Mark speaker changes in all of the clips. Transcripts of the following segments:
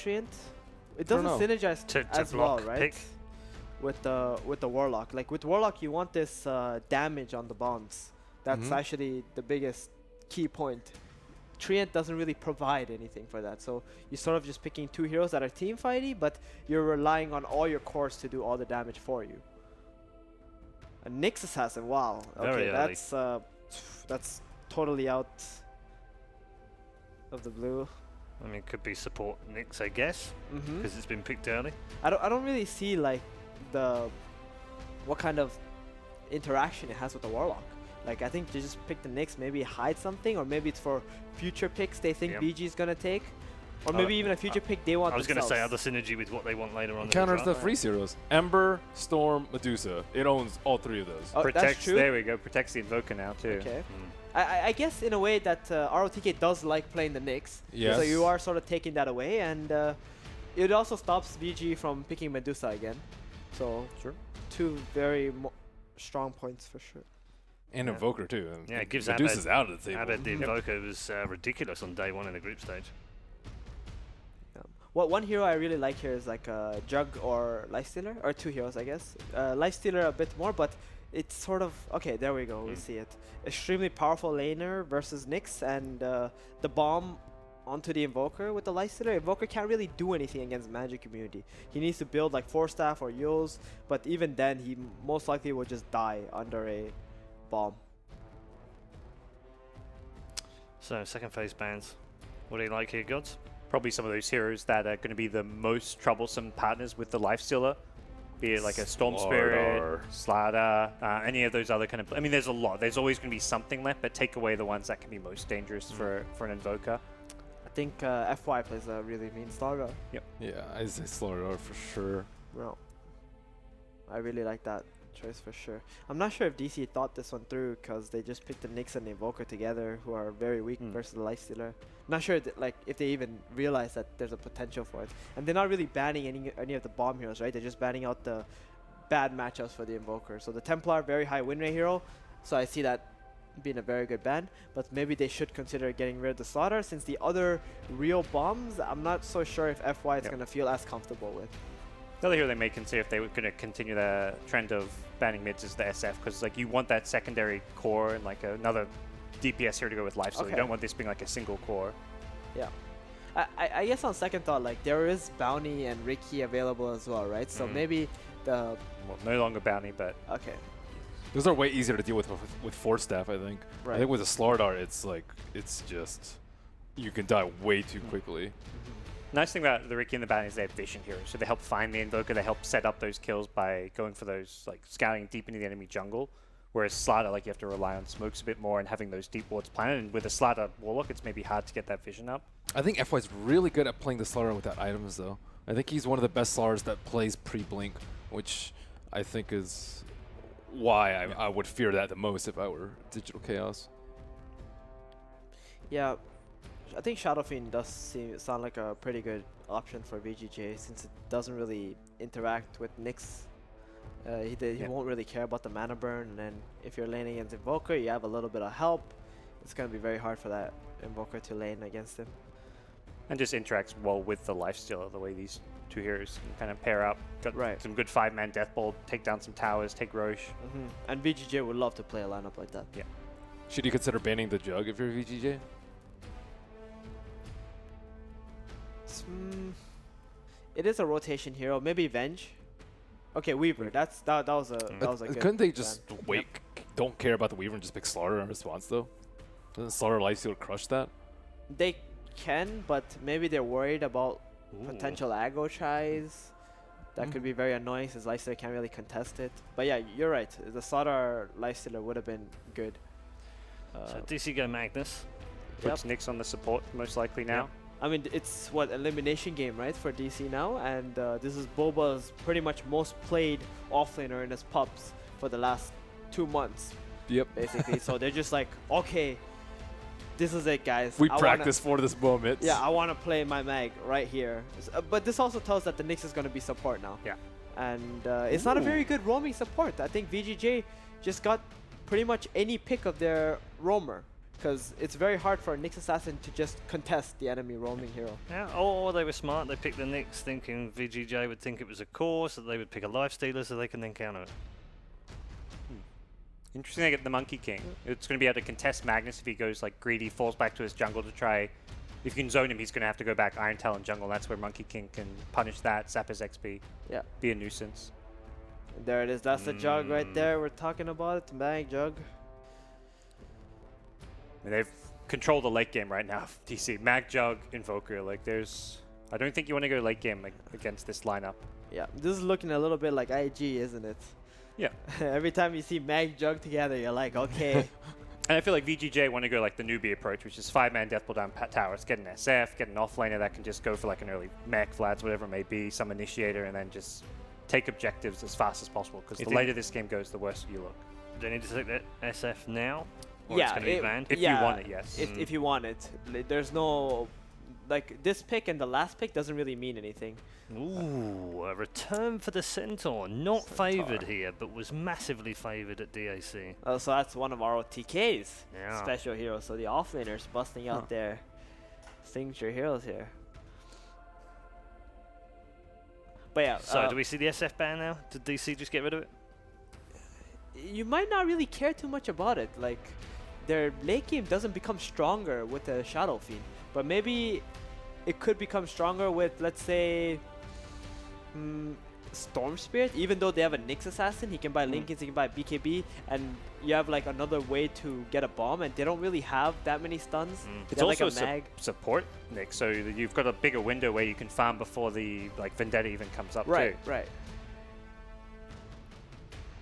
Speaker 1: Treant. It doesn't synergize as well, right?
Speaker 2: Pick.
Speaker 1: With the Warlock. Like with Warlock, you want this damage on the bombs. That's actually the biggest key point. Treant doesn't really provide anything for that, so you're sort of just picking two heroes that are team fighty, but you're relying on all your cores to do all the damage for you. A Nyx assassin, wow.
Speaker 2: Very
Speaker 1: Okay,
Speaker 2: early.
Speaker 1: that's totally out of the blue.
Speaker 2: I mean, it could be support Nyx, I guess, because it's been picked early.
Speaker 1: I don't really see like what kind of interaction it has with the Warlock. Like, I think they just pick the Nyx, maybe hide something, or maybe it's for future picks they think BG is going to take. Or maybe even a future pick they want
Speaker 2: I was going to
Speaker 1: themselves.
Speaker 2: say other synergy with what they want later on.
Speaker 3: Counters the freeze heroes. Ember, Storm, Medusa. It owns all three of those.
Speaker 1: Oh, that's true.
Speaker 4: There we go. Protects the Invoker now too.
Speaker 1: Okay. I guess in a way that ROTK does like playing the Nyx.
Speaker 3: Yes.
Speaker 1: So you are sort of taking that away, and it also stops VG from picking Medusa again. So two very strong points for sure.
Speaker 3: And Invoker too. And
Speaker 2: Yeah, it gives
Speaker 3: Medusa's out of the table.
Speaker 2: Abed the Invoker was ridiculous on day one in the group stage.
Speaker 1: Well, one hero I really like here is like Jug or Lifestealer, or two heroes I guess. Lifestealer a bit more, but it's sort of, okay, there we go, we see it. Extremely powerful laner versus Nyx, and the bomb onto the Invoker with the Lifestealer. Invoker can't really do anything against Magic Community. He needs to build like 4-staff or Yules, but even then he most likely will just die under a bomb.
Speaker 2: So, second phase bans. What do you like here, Gods?
Speaker 4: Probably some of those heroes that are going to be the most troublesome partners with the Lifestealer. Be it like a Storm Spirit, Slardar, any of those other kind of... I mean, there's a lot. There's always going to be something left, but take away the ones that can be most dangerous for an Invoker.
Speaker 1: I think FY plays a really mean Slardar.
Speaker 4: Yep.
Speaker 3: Yeah, I say Slardar for sure.
Speaker 1: Well, I really like that choice for sure. I'm not sure if DC thought this one through because they just picked the Nyx and the Invoker together, who are very weak versus the Lifestealer. Not sure like if they even realize that there's a potential for it. And they're not really banning any of the bomb heroes, right? They're just banning out the bad matchups for the Invoker. So the Templar, very high win rate hero, so I see that being a very good ban, but maybe they should consider getting rid of the Slaughter, since the other real bombs, I'm not so sure if FY is going to feel as comfortable with.
Speaker 4: The other hero they may consider if they were going to continue the trend of banning mids is the SF, because like you want that secondary core and like another DPS here to go with life, so you don't want this being like a single core.
Speaker 1: Yeah. I guess on second thought, like there is Bounty and Ricky available as well, right? So maybe the...
Speaker 4: Well, no longer Bounty, but...
Speaker 1: Okay.
Speaker 3: Those are way easier to deal with 4-staff, I think.
Speaker 1: Right.
Speaker 3: I think with a Slardar, it's like, it's just... You can die way too quickly.
Speaker 4: Nice thing about the Ricky and the Bounty is they have vision heroes, so they help find the Invoker, they help set up those kills by going for those, like, scouting deep into the enemy jungle. Whereas Slardar, like, you have to rely on smokes a bit more and having those deep wards planted. And with a Slardar Warlock, it's maybe hard to get that vision up.
Speaker 3: I think FY's really good at playing the Slardar without items, though. I think he's one of the best Slardars that plays pre-blink, which I think is why I would fear that the most if I were Digital Chaos.
Speaker 1: Yeah, I think Shadow Fiend does sound like a pretty good option for VGJ, since it doesn't really interact with Nyx. He won't really care about the mana burn, and then if you're laning against Invoker, you have a little bit of help. It's going to be very hard for that Invoker to lane against him.
Speaker 4: And just interacts well with the Lifestealer, the way these two heroes can kind of pair up. Got some good 5-man Death Bolt, take down some towers, take Roche.
Speaker 1: And VGJ would love to play a lineup like that.
Speaker 4: Yeah.
Speaker 3: Should you consider banning the Jug if you're VGJ?
Speaker 1: It is a rotation hero. Maybe Venge. Okay, Weaver. That was a good
Speaker 3: Couldn't they just wait? Don't care about the Weaver and just pick Slardar in response though? Doesn't Slardar Lifestealer crush that?
Speaker 1: They can, but maybe they're worried about potential aggro tries. That could be very annoying since Lifestealer can't really contest it. But yeah, you're right. The Slardar Lifestealer would have been good.
Speaker 2: So DC go Magnus.
Speaker 4: Puts Nyx on the support most likely now.
Speaker 1: I mean, it's what, elimination game, right, for DC now, and this is Boba's pretty much most played offlaner in his pubs for the last 2 months.
Speaker 3: Yep.
Speaker 1: Basically, so they're just like, okay, this is it, guys.
Speaker 3: We practiced for this moment.
Speaker 1: Yeah, I want to play my mag right here. But this also tells that the Nyx is going to be support now.
Speaker 4: Yeah.
Speaker 1: And it's not a very good roaming support. I think VGJ just got pretty much any pick of their roamer. because it's very hard for a Nyx assassin to just contest the enemy roaming hero.
Speaker 2: Yeah, or they were smart. They picked the Nyx thinking VGJ would think it was a core, so they would pick a lifestealer so they can then counter it.
Speaker 4: Interesting they get the Monkey King. It's going to be able to contest Magnus if he goes like greedy, falls back to his jungle to try. If you can zone him, he's going to have to go back Iron Talon jungle. That's where Monkey King can punish that, sap his XP, be a nuisance.
Speaker 1: There it is. That's the jug right there. We're talking about it. Mag jug.
Speaker 4: And they've controlled the late game right now. DC, Mag Jug, Invoker. Like there's, I don't think you want to go late game like, against this lineup.
Speaker 1: Yeah, this is looking a little bit like IG, isn't it?
Speaker 4: Yeah.
Speaker 1: Every time you see Mag Jug together, you're like, okay.
Speaker 4: And I feel like VGJ want to go like the Newbee approach, which is 5-man death pull down towers, get an SF, get an offlaner that can just go for like an early mech, Vlads, whatever it may be, some initiator, and then just take objectives as fast as possible. Because the later this game goes, the worse you look.
Speaker 2: Do they need to take that SF now? Or
Speaker 1: Yeah,
Speaker 2: it's going to be banned?
Speaker 4: If you want it, yes.
Speaker 1: If you want it. There's no... Like, this pick and the last pick doesn't really mean anything.
Speaker 2: Ooh, a return for the Centaur. Not favoured here, but was massively favoured at DAC.
Speaker 1: So that's one of our OTKs.
Speaker 2: Yeah.
Speaker 1: Special heroes. So the offlaners busting out their signature heroes here. But yeah.
Speaker 2: So do we see the SF ban now? Did DC just get rid of it?
Speaker 1: You might not really care too much about it. Like, their late game doesn't become stronger with the Shadow Fiend. But maybe it could become stronger with, let's say, Storm Spirit. Even though they have a Nyx assassin, he can buy Lincolns, he can buy BKB, and you have like another way to get a bomb, and they don't really have that many stuns.
Speaker 4: It's
Speaker 1: They're
Speaker 4: also
Speaker 1: like a mag.
Speaker 4: support, Nick, so you've got a bigger window where you can farm before the like Vendetta even comes up too.
Speaker 1: Right.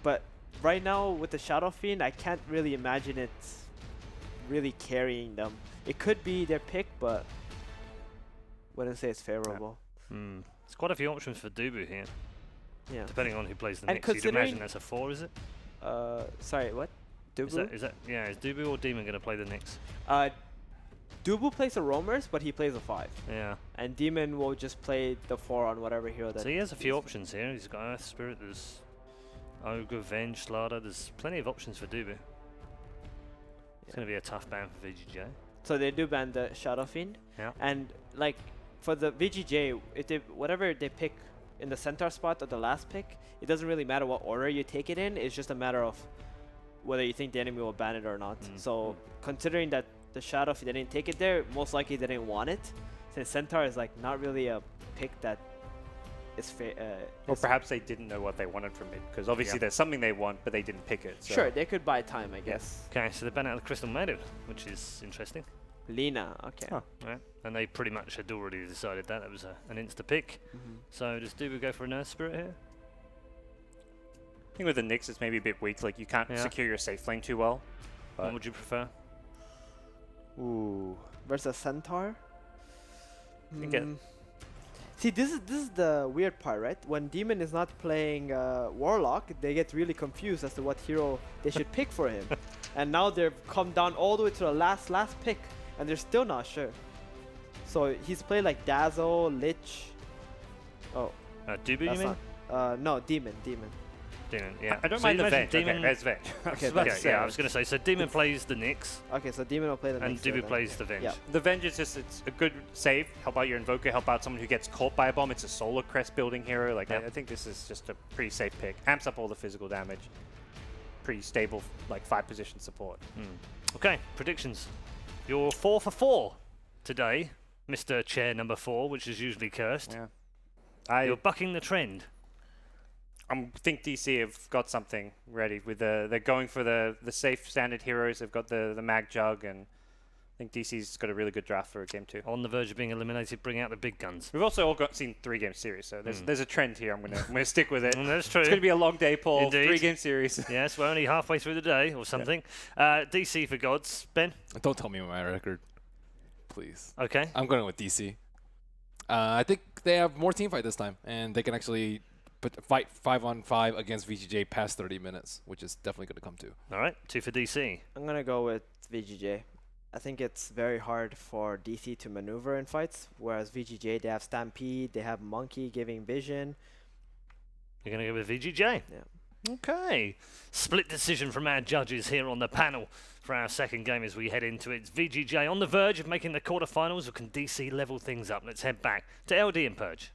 Speaker 1: But right now with the Shadow Fiend, I can't really imagine it really carrying them. It could be their pick, but wouldn't say it's favorable.
Speaker 2: There's quite a few options for Dubu here,
Speaker 1: Yeah.
Speaker 2: depending on who plays the
Speaker 1: And
Speaker 2: Nyx. You'd imagine
Speaker 1: considering-
Speaker 2: that's a 4, is it?
Speaker 1: Sorry, what? Dubu?
Speaker 2: Is that yeah, is Dubu or Demon going to play the Nyx?
Speaker 1: Dubu plays the roamers, but he plays a 5.
Speaker 2: Yeah.
Speaker 1: And Demon will just play the 4 on whatever hero that.
Speaker 2: So he has a few options here. He's got Earth Spirit, there's Ogre, Venge, Slaughter. There's plenty of options for Dubu. It's going to be a tough ban for VGJ.
Speaker 1: So they do ban the Shadow Fiend.
Speaker 2: Yeah.
Speaker 1: And like for the VGJ, if they whatever they pick in the centaur spot or the last pick, it doesn't really matter what order you take it in. It's just a matter of whether you think the enemy will ban it or not. So considering that the Shadow Fiend, they didn't take it there, most likely they didn't want it. Since centaur is like not really a pick that is
Speaker 4: Or perhaps they didn't know what they wanted from it, because obviously there's something they want, but they didn't pick it. So.
Speaker 1: Sure, they could buy time, I guess.
Speaker 2: Okay, so they ban out the Crystal Maiden, which is interesting.
Speaker 1: Lina, okay.
Speaker 2: Right. And they pretty much had already decided that. That was an insta pick. So does Dubu go for an Earth Spirit here?
Speaker 4: I think with the Nyx, it's maybe a bit weak. Like you can't secure your safe lane too well.
Speaker 2: What would you prefer?
Speaker 4: Ooh.
Speaker 1: Versus centaur.
Speaker 4: I think it.
Speaker 1: See, this is the weird part, right? When Demon is not playing Warlock, they get really confused as to what hero they should pick for him. And now they've come down all the way to the last pick, and they're still not sure. So he's played like Dazzle, Lich. Oh,
Speaker 2: Dubu, you mean?
Speaker 1: No, Demon.
Speaker 2: Demon, yeah.
Speaker 4: I don't
Speaker 2: So
Speaker 4: mind
Speaker 2: you
Speaker 4: the
Speaker 2: imagine
Speaker 4: Venge.
Speaker 2: Demon.
Speaker 4: Okay, there's Venge.
Speaker 1: Okay,
Speaker 2: I was going to say, so Demon plays the Nyx,
Speaker 1: okay, so Demon will play the
Speaker 2: and
Speaker 1: next year
Speaker 2: Dubu
Speaker 1: then.
Speaker 2: plays the Venge.
Speaker 1: Yeah.
Speaker 4: The Venge is just, it's a good save. Help out your Invoker, help out someone who gets caught by a bomb. It's a Solar Crest building hero. Like, I think this is just a pretty safe pick. Amps up all the physical damage. Pretty stable, like 5 position support.
Speaker 2: Okay, predictions. You're 4 for 4 today, Mr. Chair number 4, which is usually cursed.
Speaker 4: Yeah.
Speaker 2: You're bucking the trend.
Speaker 4: I think DC have got something ready. With they're going for the safe standard heroes. They've got the Mag Jug, and I think DC's got a really good draft for game 2.
Speaker 2: On the verge of being eliminated, bring out the big guns.
Speaker 4: We've also all seen 3-game series, so there's a trend here. I'm gonna stick with it.
Speaker 2: That's true.
Speaker 4: It's gonna be a long day, Paul.
Speaker 2: Indeed.
Speaker 4: 3-game series.
Speaker 2: Yes, we're only halfway through the day or something. DC for gods. Ben?
Speaker 3: Don't tell me my record, please.
Speaker 2: Okay.
Speaker 3: I'm going with DC. I think they have more team fight this time, and they can actually fight 5-on-5 against VGJ past 30 minutes, which is definitely going to come to.
Speaker 2: All right, 2 for DC.
Speaker 1: I'm gonna go with VGJ. I think it's very hard for DC to maneuver in fights, whereas VGJ, they have Stampede, they have Monkey giving vision.
Speaker 2: You're going to go with VGJ?
Speaker 1: Yeah.
Speaker 2: Okay. Split decision from our judges here on the panel for our second game as we head into it. It's VGJ on the verge of making the quarterfinals, or can DC level things up? Let's head back to LD and Purge.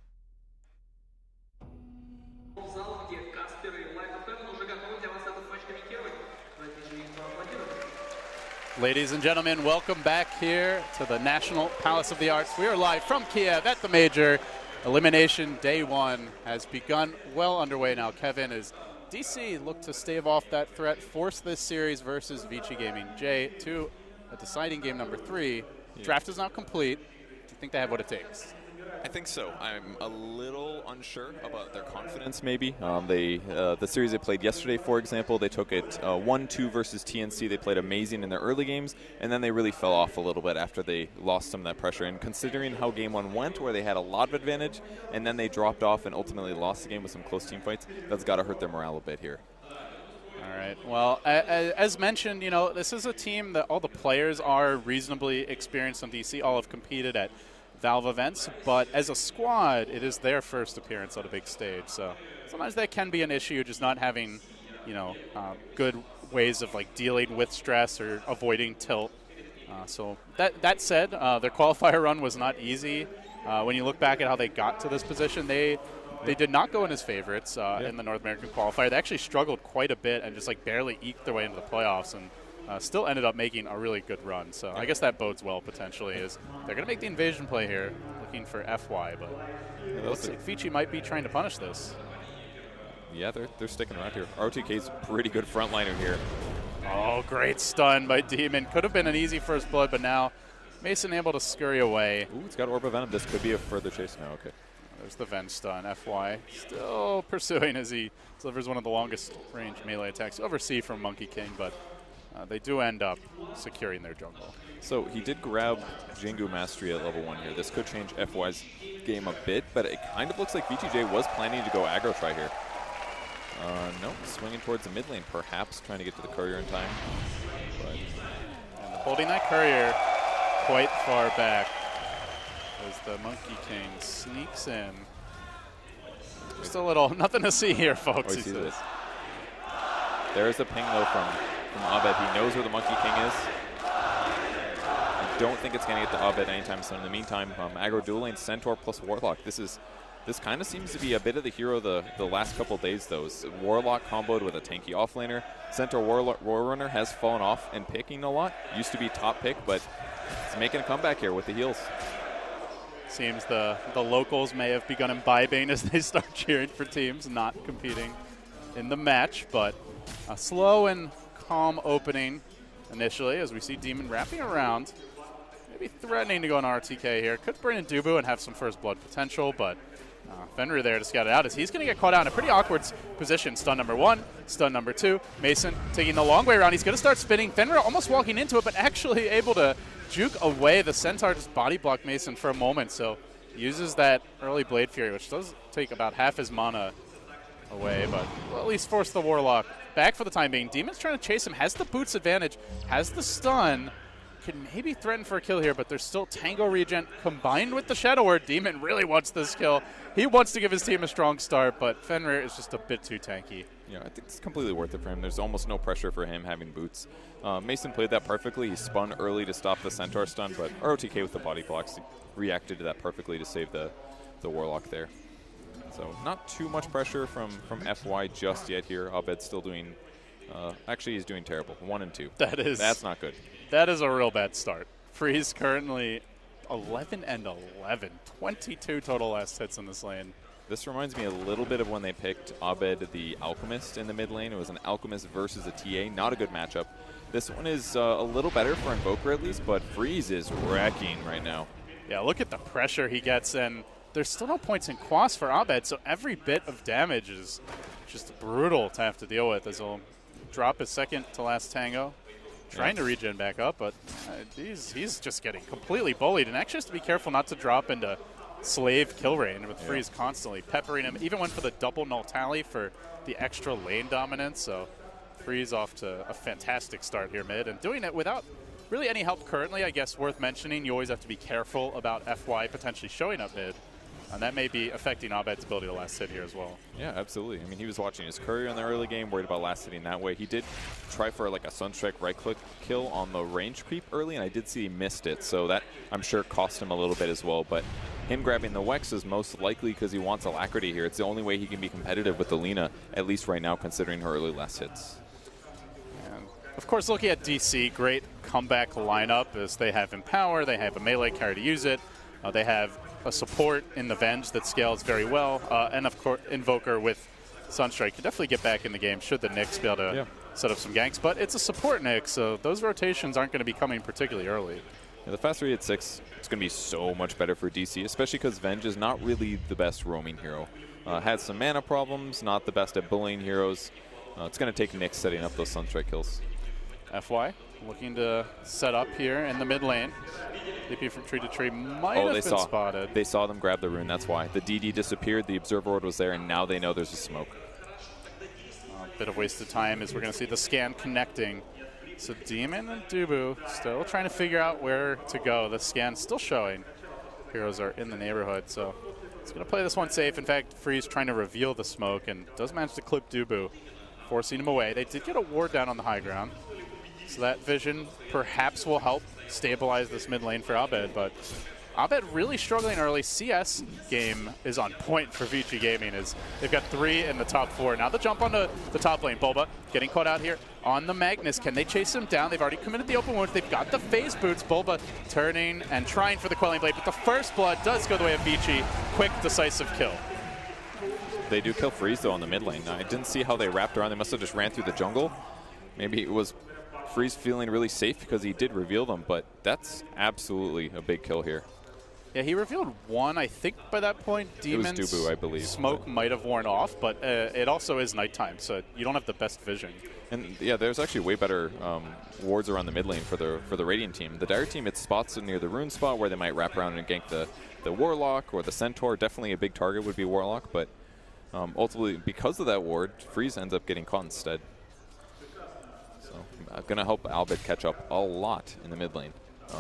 Speaker 5: Ladies and gentlemen, welcome back here to the National Palace of the Arts. We are live from Kiev at the Major. Elimination Day 1 has begun well underway now. Kevin, as DC look to stave off that threat, force this series versus Vici Gaming J to a deciding game number 3. Yeah. Draft is now complete. Do you think they have what it takes?
Speaker 6: I think so. I'm a little unsure about their confidence, maybe. The series they played yesterday, for example, they took it 1-2 versus TNC. They played amazing in their early games, and then they really fell off a little bit after they lost some of that pressure. And considering how Game 1 went, where they had a lot of advantage, and then they dropped off and ultimately lost the game with some close team fights, that's got to hurt their morale a bit here.
Speaker 5: All right. Well, as mentioned, you know, this is a team that all the players are reasonably experienced on DC. All have competed at Valve events, but as a squad, it is their first appearance on a big stage. So sometimes that can be an issue, just not having, you know, good ways of like dealing with stress or avoiding tilt. So that said, their qualifier run was not easy. When you look back at how they got to this position, they did not go in as favorites in the North American qualifier. They actually struggled quite a bit and just like barely eked their way into the playoffs, and still ended up making a really good run. So I guess that bodes well potentially, is they're going to make the invasion play here, looking for FY, but it looks like Vici might be trying to punish this.
Speaker 6: Yeah, they're sticking around here. RTK's pretty good frontliner here.
Speaker 5: Oh, great stun by Demon. Could have been an easy first blood, but now Mason able to scurry away.
Speaker 6: Ooh, it's got Orb of Venom. This could be a further chase now. Okay.
Speaker 5: There's the Ven stun. FY still pursuing as he delivers one of the longest range melee attacks over C from Monkey King, but they do end up securing their jungle.
Speaker 6: So he did grab Jingu Mastery at level 1 here. This could change FY's game a bit, but it kind of looks like VTJ was planning to go aggro try here. No, swinging towards the mid lane, perhaps trying to get to the courier in time. But
Speaker 5: and holding that courier quite far back as the Monkey King sneaks in. Just a little, nothing to see here, folks.
Speaker 6: He says. There's a ping though from Abed. He knows where the Monkey King is. I don't think it's going to get to Abed anytime soon. In the meantime, aggro dual lane Centaur plus Warlock. This kind of seems to be a bit of the hero the last couple days, though. Warlock comboed with a tanky offlaner. Centaur Warrunner has fallen off and picking a lot. Used to be top pick, but it's making a comeback here with the heals.
Speaker 5: Seems the locals may have begun imbibing as they start cheering for teams not competing in the match, but a slow and calm opening initially as we see Demon wrapping around, maybe threatening to go on RTK here. Could bring in Dubu and have some first blood potential, but Fenrir there to scout it out as he's going to get caught out in a pretty awkward position. Stun number 1, stun number 2. Mason taking the long way around. He's going to start spinning. Fenrir almost walking into it, but actually able to juke away. The Centaur just body blocked Mason for a moment, so uses that early Blade Fury, which does take about half his mana away, but will at least force the Warlock back for the time being. Demon's trying to chase him, has the boots advantage, has the stun, can maybe threaten for a kill here, but there's still Tango regen combined with the Shadow Word. Demon really wants this kill. He wants to give his team a strong start, but Fenrir is just a bit too tanky.
Speaker 6: Yeah, I think it's completely worth it for him. There's almost no pressure for him having boots. Mason played that perfectly. He spun early to stop the Centaur stun, but ROTK with the body blocks reacted to that perfectly to save the Warlock there. So not too much pressure from FY just yet here. Abed's still doing, actually he's doing terrible. 1 and 2. That's not good.
Speaker 5: That is a real bad start. Freeze currently 11 and 11. 22 total last hits in this lane.
Speaker 6: This reminds me a little bit of when they picked Abed the Alchemist in the mid lane. It was an Alchemist versus a TA. Not a good matchup. This one is a little better for Invoker at least, but Freeze is wrecking right now.
Speaker 5: Yeah, look at the pressure he gets, and there's still no points in Quas for Abed, so every bit of damage is just brutal to have to deal with as he'll drop his second to last Tango. Trying to regen back up, but he's just getting completely bullied, and actually has to be careful not to drop into slave kill range with Freeze constantly peppering him. Even went for the double null tally for the extra lane dominance, so Freeze off to a fantastic start here mid, and doing it without really any help currently. I guess worth mentioning, you always have to be careful about FY potentially showing up mid. And that may be affecting Abed's ability to last hit here as well.
Speaker 6: Yeah, absolutely. I mean, he was watching his courier in the early game, worried about last hitting that way. He did try for like a Sunstrike right-click kill on the range creep early, and I did see he missed it. So that, I'm sure, cost him a little bit as well. But him grabbing the Wex is most likely because he wants Alacrity here. It's the only way he can be competitive with Alina, at least right now, considering her early last hits.
Speaker 5: And of course, looking at DC, great comeback lineup as they have Empower, they have a melee carry to use it, they have a support in the Venge that scales very well, and of course Invoker with Sunstrike can definitely get back in the game should the Nyx be able to set up some ganks. But it's a support Nyx, so those rotations aren't going to be coming particularly early.
Speaker 6: Yeah, the fast 3 at 6, it's going to be so much better for DC, especially because Venge is not really the best roaming hero. Had some mana problems, not the best at bullying heroes. It's going to take Nyx setting up those Sunstrike kills.
Speaker 5: FY looking to set up here in the mid lane. DP from tree to tree might have been spotted.
Speaker 6: They saw them grab the rune, that's why. The DD disappeared, the Observer Ward was there, and now they know there's a smoke.
Speaker 5: A bit of wasted time as we're going to see the scan connecting. So Demon and Dubu still trying to figure out where to go. The scan's still showing. Heroes are in the neighborhood, so he's going to play this one safe. In fact, Freeze trying to reveal the smoke and does manage to clip Dubu, forcing him away. They did get a ward down on the high ground. So that vision perhaps will help stabilize this mid lane for Abed, but Abed really struggling early. CS game is on point for Vici Gaming as they've got 3 in the top 4. Now the jump onto the top lane. Bulba getting caught out here on the Magnus. Can they chase him down? They've already committed the open wounds. They've got the phase boots. Bulba turning and trying for the Quelling Blade, but the first blood does go the way of Vici. Quick, decisive kill.
Speaker 6: They do kill Freeze though on the mid lane. I didn't see how they wrapped around. They must have just ran through the jungle. Maybe it was Freeze feeling really safe because he did reveal them, but that's absolutely a big kill here.
Speaker 5: Yeah, he revealed one. I think by that point, Demon's
Speaker 6: it was Dubu, I believe,
Speaker 5: smoke might have worn off, but it also is nighttime, so you don't have the best vision.
Speaker 6: And yeah, there's actually way better wards around the mid lane for the Radiant team. The Dire team, it's spots near the rune spot where they might wrap around and gank the Warlock or the Centaur. Definitely a big target would be Warlock, but ultimately, because of that ward, Freeze ends up getting caught instead. So going to help Albed catch up a lot in the mid lane.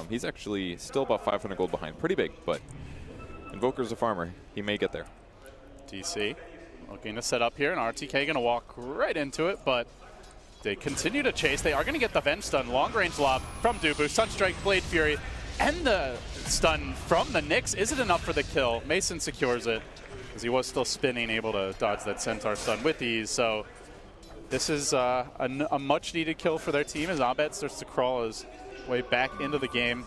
Speaker 6: He's actually still about 500 gold behind. Pretty big, but Invoker's a farmer. He may get there.
Speaker 5: DC looking to set up here, and RTK going to walk right into it, but they continue to chase. They are going to get the Venge stun. Long-range lob from Dubu. Sunstrike, Blade Fury, and the stun from the Nyx. Is it enough for the kill? Mason secures it, because he was still spinning, able to dodge that Centaur stun with ease. So this is a much-needed kill for their team as Abed starts to crawl his way back into the game.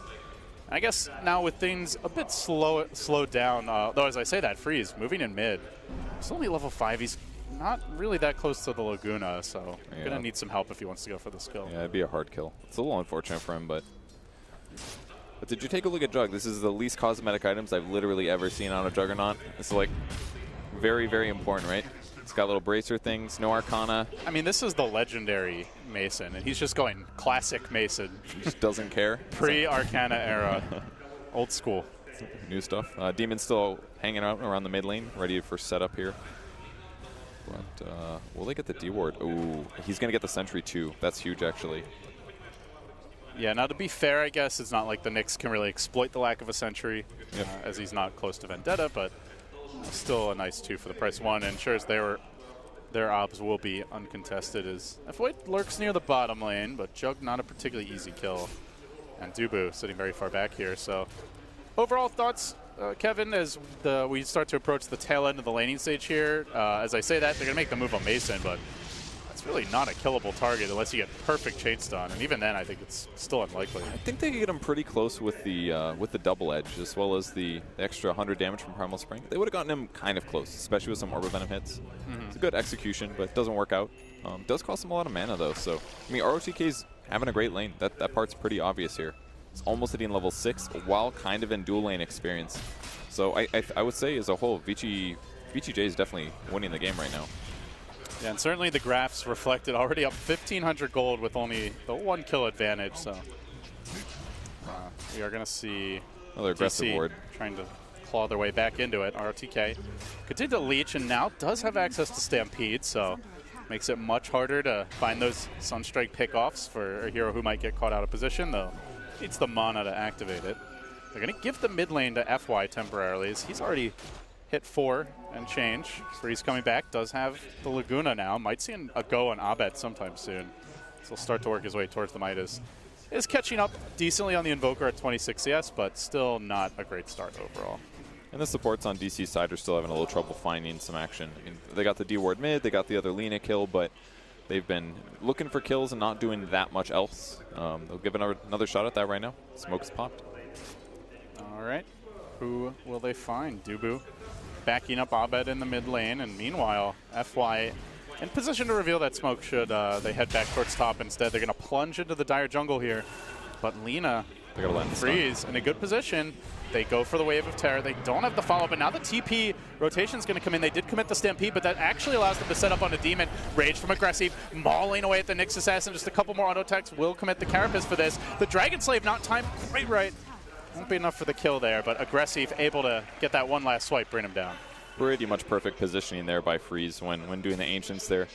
Speaker 5: I guess now with things a bit slowed down, though as I say that, Freeze moving in mid. He's only level 5. He's not really that close to the Laguna, so going to need some help if he wants to go for this kill.
Speaker 6: Yeah, it'd be a hard kill. It's a little unfortunate for him, but did you take a look at Jug? This is the least cosmetic items I've literally ever seen on a Juggernaut. It's like very, very important, right? It's got little bracer things, no Arcana.
Speaker 5: I mean, this is the legendary Mason, and he's just going classic Mason.
Speaker 6: He just doesn't care.
Speaker 5: Pre-Arcana era. Old school.
Speaker 6: New stuff. Demon's still hanging out around the mid lane, ready for setup here. But will they get the D-ward? Ooh, he's going to get the Sentry too. That's huge, actually.
Speaker 5: Yeah, now to be fair, I guess it's not like the Nyx can really exploit the lack of a Sentry, as he's not close to Vendetta, but still a nice 2 for the price 1, and ensures their obs will be uncontested as FY lurks near the bottom lane, but Jug not a particularly easy kill. And Dubu sitting very far back here. So overall thoughts, Kevin, as we start to approach the tail end of the laning stage here. As I say that, they're going to make the move on Mason, but it's really not a killable target unless you get perfect chain stun, and even then I think it's still unlikely.
Speaker 6: I think they could get him pretty close with the double edge as well as the extra 100 damage from Primal Spring. They would have gotten him kind of close, especially with some Orb of Venom hits. It's a good execution, but it doesn't work out. Does cost him a lot of mana though, so I mean ROTK's having a great lane. That part's pretty obvious here. It's almost hitting level 6 while kind of in dual lane experience. So I would say as a whole, Vici J is definitely winning the game right now.
Speaker 5: Yeah, and certainly the graphs reflected already up 1,500 gold with only the 1 kill advantage. So we are going to see
Speaker 6: another aggressive
Speaker 5: DC
Speaker 6: ward
Speaker 5: trying to claw their way back into it. RTK continue to leech and now does have access to Stampede, so makes it much harder to find those Sunstrike pickoffs for a hero who might get caught out of position, though needs the mana to activate it. They're going to give the mid lane to FY temporarily, as he's already hit 4 and change. Freeze coming back, does have the Laguna now. Might see a go on Abed sometime soon. So he'll start to work his way towards the Midas. Is catching up decently on the Invoker at 26 CS, but still not a great start overall.
Speaker 6: And the supports on DC's side are still having a little trouble finding some action. I mean, they got the D-Ward mid, they got the other Lina kill, but they've been looking for kills and not doing that much else. They'll give another shot at that right now. Smoke's popped.
Speaker 5: All right. Who will they find? Dubu backing up Abed in the mid lane, and meanwhile, FY in position to reveal that smoke should they head back towards top instead. They're going to plunge into the dire jungle here, but Lina, Freeze in a good position. They go for the Wave of Terror. They don't have the follow-up, but now the TP rotation is going to come in. They did commit the Stampede, but that actually allows them to set up on a Demon. Rage from Aggressive, mauling away at the Nyx Assassin. Just a couple more auto attacks will commit the Carapace for this. The Dragon Slave not timed quite right. Won't be enough for the kill there, but Aggressive able to get that one last swipe, bring him down.
Speaker 6: Pretty much perfect positioning there by Freeze when doing the Ancients there.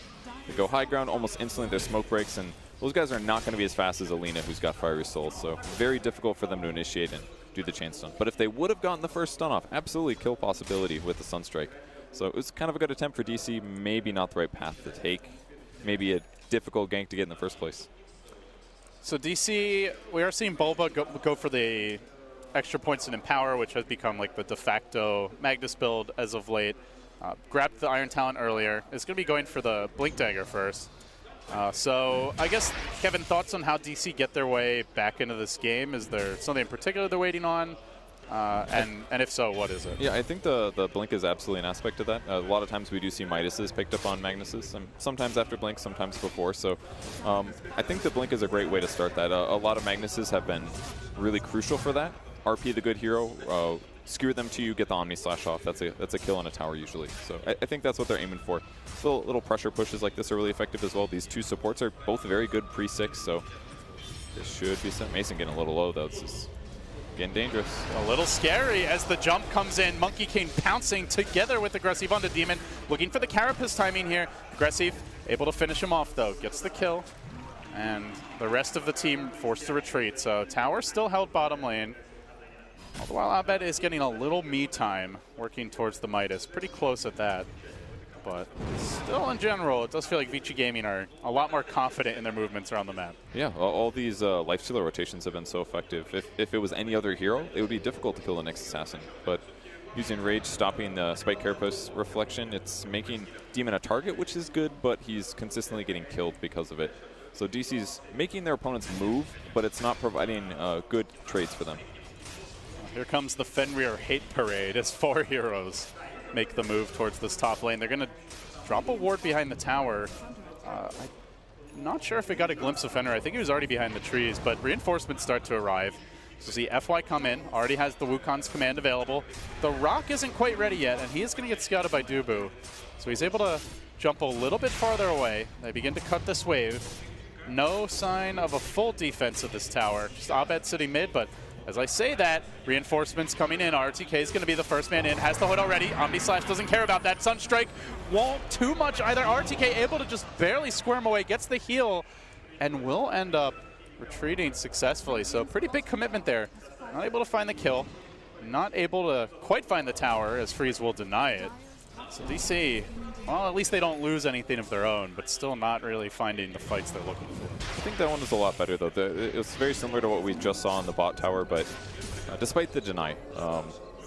Speaker 6: They go high ground almost instantly, their smoke breaks, and those guys are not going to be as fast as Alina, who's got Fiery Soul, so very difficult for them to initiate and do the chain stun. But if they would have gotten the first stun off, absolutely kill possibility with the Sunstrike. So it was kind of a good attempt for DC, maybe not the right path to take, maybe a difficult gank to get in the first place.
Speaker 5: So DC, we are seeing Bulba go for the extra points in Empower, which has become like the de facto Magnus build as of late. Grabbed the Iron Talent earlier. Is going to be going for the Blink Dagger first. So I guess, Kevin, thoughts on how DC get their way back into this game? Is there something in particular they're waiting on? And if so, what is it?
Speaker 6: Yeah, I think the Blink is absolutely an aspect of that. A lot of times we do see Midases picked up on Magnuses, sometimes after Blink, sometimes before. So I think the Blink is a great way to start that. A lot of Magnuses have been really crucial for that. RP the good hero, skewer them to you, get the Omni Slash off. That's a kill on a tower usually. So I think that's what they're aiming for. Little pressure pushes like this are really effective as well. These two supports are both very good pre-6, so this should be set. Mason getting a little low though. This is getting dangerous.
Speaker 5: A little scary as the jump comes in. Monkey King pouncing together with Aggressive on the Demon. Looking for the Carapace timing here. Aggressive able to finish him off though. Gets the kill. And the rest of the team forced to retreat. So tower still held bottom lane. All the while Abed is getting a little me time working towards the Midas. Pretty close at that. But still in general, it does feel like Vici Gaming are a lot more confident in their movements around the map.
Speaker 6: Yeah, all these Lifestealer rotations have been so effective. If it was any other hero, it would be difficult to kill the next assassin. But using Rage, stopping the Spike Carapace reflection, it's making Demon a target, which is good, but he's consistently getting killed because of it. So DC's making their opponents move, but it's not providing good trades for them.
Speaker 5: Here comes the Fenrir Hate Parade as 4 heroes make the move towards this top lane. They're going to drop a ward behind the tower. I'm not sure if it got a glimpse of Fenrir. I think he was already behind the trees, but reinforcements start to arrive. So see FY come in, already has the Wukong's command available. The Rock isn't quite ready yet, and he is going to get scouted by Dubu. So he's able to jump a little bit farther away. They begin to cut this wave. No sign of a full defense of this tower. Just Abed sitting mid, but as I say that, reinforcements coming in. RTK is going to be the first man in. Has the hood already. Omni Slash doesn't care about that. Sunstrike won't too much either. RTK able to just barely squirm away. Gets the heal and will end up retreating successfully. So pretty big commitment there. Not able to find the kill. Not able to quite find the tower as Freeze will deny it. So DC, well, at least they don't lose anything of their own, but still not really finding the fights they're looking for.
Speaker 6: I think that one is a lot better, though. It's very similar to what we just saw on the bot tower, but despite the deny,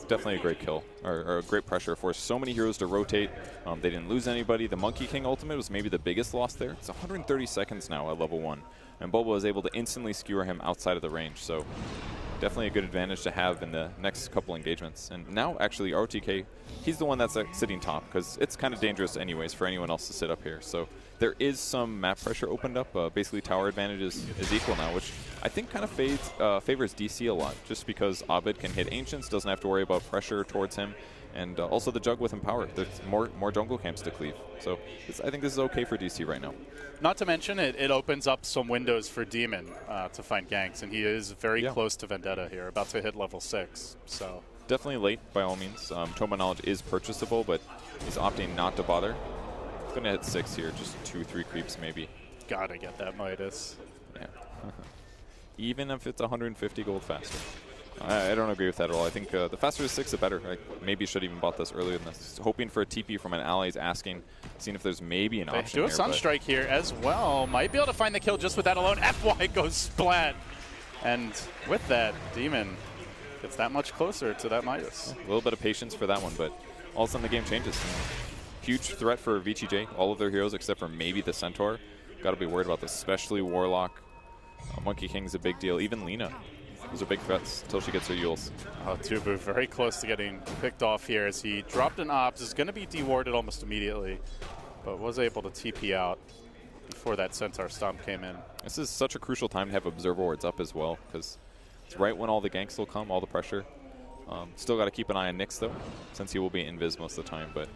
Speaker 6: definitely a great kill, or a great pressure. Forced so many heroes to rotate. They didn't lose anybody. The Monkey King ultimate was maybe the biggest loss there. It's 130 seconds now at level 1, and Boba was able to instantly skewer him outside of the range, so definitely a good advantage to have in the next couple engagements. And now, actually, RTK, he's the one that's sitting top, because it's kind of dangerous anyways for anyone else to sit up here. So there is some map pressure opened up. Basically, tower advantage is equal now, which I think kind of favors DC a lot, just because Abed can hit Ancients, doesn't have to worry about pressure towards him, and also the Jug with Empower. There's more jungle camps to cleave. So I think this is okay for DC right now.
Speaker 5: Not to mention, it opens up some windows for Demon to find ganks, and he is very close to Vendetta here, about to hit level 6. So
Speaker 6: definitely late, by all means. Toma Knowledge is purchasable, but he's opting not to bother. He's going to hit 6 here, just 2-3 creeps maybe.
Speaker 5: Gotta get that Midas.
Speaker 6: Yeah. Even if it's 150 gold faster. I don't agree with that at all. I think the faster to 6, the better. I maybe should have even bought this earlier than this. Hoping for a TP from an ally is asking, seeing if there's maybe an option
Speaker 5: They do a
Speaker 6: here,
Speaker 5: Sunstrike here as well. Might be able to find the kill just with that alone. FY goes splat. And with that, Demon gets that much closer to that Midas.
Speaker 6: A little bit of patience for that one, but all of a sudden the game changes. Huge threat for Vici J. All of their heroes except for maybe the Centaur. Got to be worried about this, especially Warlock. Monkey King's a big deal. Even Lina. Those are big threats until she gets her Yules.
Speaker 5: Oh, Tubu very close to getting picked off here as he dropped an Ops. Is going to be dewarded almost immediately, but was able to TP out before that Centaur stomp came in.
Speaker 6: This is such a crucial time to have Observer Wards up as well, because it's right when all the ganks will come, all the pressure. Still got to keep an eye on Nyx, though, since he will be invis most of the time, but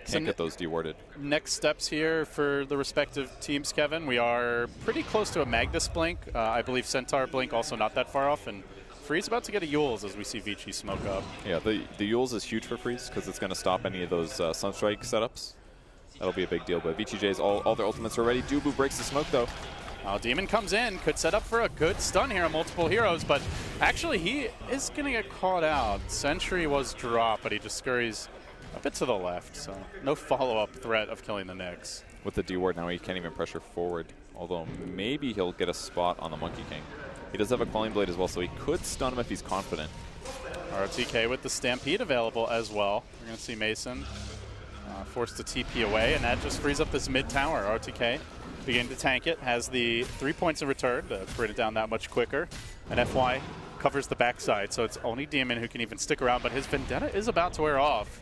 Speaker 6: can't get those dewarded.
Speaker 5: Next steps here for the respective teams, Kevin. We are pretty close to a Magnus blink. I believe Centaur blink also not that far off, and Freeze about to get a Yules as we see Vici smoke up.
Speaker 6: Yeah, the Yules is huge for Freeze because it's going to stop any of those Sunstrike setups. That'll be a big deal, but Vici J's all their ultimates are ready. Dubu breaks the smoke, though.
Speaker 5: Demon comes in, could set up for a good stun here on multiple heroes, but actually he is going to get caught out. Sentry was dropped, but he just scurries a bit to the left, so no follow-up threat of killing the Nyx.
Speaker 6: With the D-ward now, he can't even pressure forward, although maybe he'll get a spot on the Monkey King. He does have a Quelling Blade as well, so he could stun him if he's confident.
Speaker 5: RTK with the Stampede available as well. We're going to see Mason forced to TP away, and that just frees up this mid-tower. RTK beginning to tank it, has the 3 points in return to bring it down that much quicker, and FY covers the backside, so it's only Demon who can even stick around, but his Vendetta is about to wear off.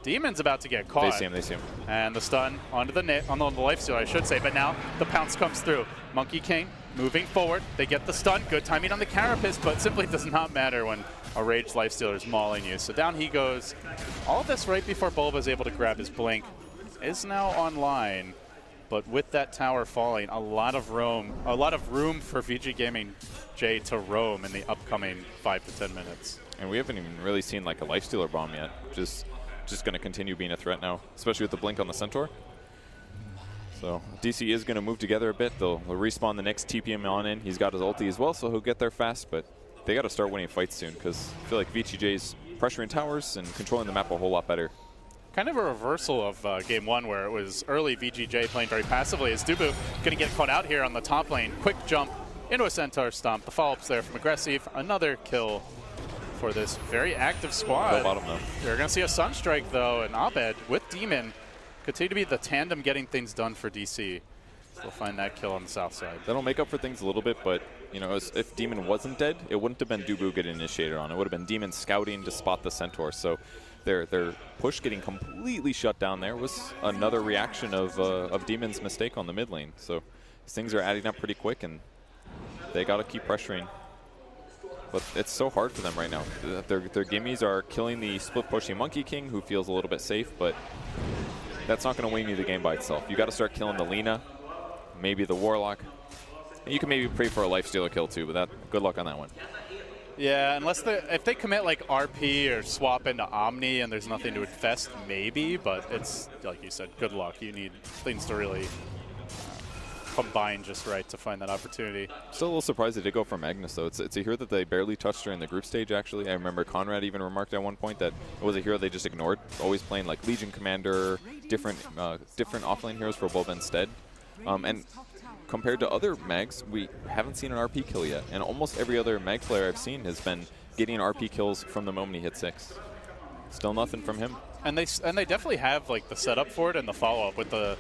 Speaker 5: Demon's about to get caught.
Speaker 6: They see him.
Speaker 5: And the stun onto the lifesteal, I should say. But now the pounce comes through. Monkey King moving forward. They get the stun. Good timing on the Carapace, but simply does not matter when a raged lifestealer is mauling you. So down he goes. All of this right before Bulba is able to grab his blink. Is now online. But with that tower falling, a lot of room for Vici Gaming J to roam in the upcoming 5 to 10 minutes.
Speaker 6: And we haven't even really seen like a lifestealer bomb yet. Just going to continue being a threat now, especially with the blink on the Centaur. So DC is going to move together a bit. They'll respawn the next TPM on in. He's got his ulti as well, so he'll get there fast, but they got to start winning fights soon because I feel like Vici J's pressuring towers and controlling the map a whole lot better.
Speaker 5: Kind of a reversal of game one where it was early Vici J playing very passively. As Dubu going to get caught out here on the top lane. Quick jump into a Centaur stomp. The follow-up's there from Aggressive. Another kill for this very active squad.
Speaker 6: Go bottom, though.
Speaker 5: You're going to see a Sunstrike, though, and Abed with Demon continue to be the tandem getting things done for DC. So we'll find that kill on the south side.
Speaker 6: That'll make up for things a little bit, but you know, if Demon wasn't dead, it wouldn't have been Dubu getting initiated on. It would have been Demon scouting to spot the Centaur. So their push getting completely shut down there was another reaction of Demon's mistake on the mid lane. So things are adding up pretty quick, and they got to keep pressuring. But it's so hard for them right now. Their gimmies are killing the split-pushing Monkey King, who feels a little bit safe, but that's not going to win you the game by itself. You got to start killing the Lina, maybe the Warlock. And you can maybe pray for a lifestealer kill too, but good luck on that one.
Speaker 5: Yeah, unless if they commit like RP or swap into Omni and there's nothing to infest, maybe, but it's, like you said, good luck. You need things to really combine just right to find that opportunity.
Speaker 6: Still a little surprised they did go for Magnus, though. It's a hero that they barely touched during the group stage, actually. I remember Conrad even remarked at one point that it was a hero they just ignored, always playing like Legion Commander, different offlane heroes for Bulba instead. And compared to other mags, we haven't seen an RP kill yet. And almost every other mag player I've seen has been getting RP kills from the moment he hit 6. Still nothing from him. And
Speaker 5: they definitely have like the setup for it and the follow-up with the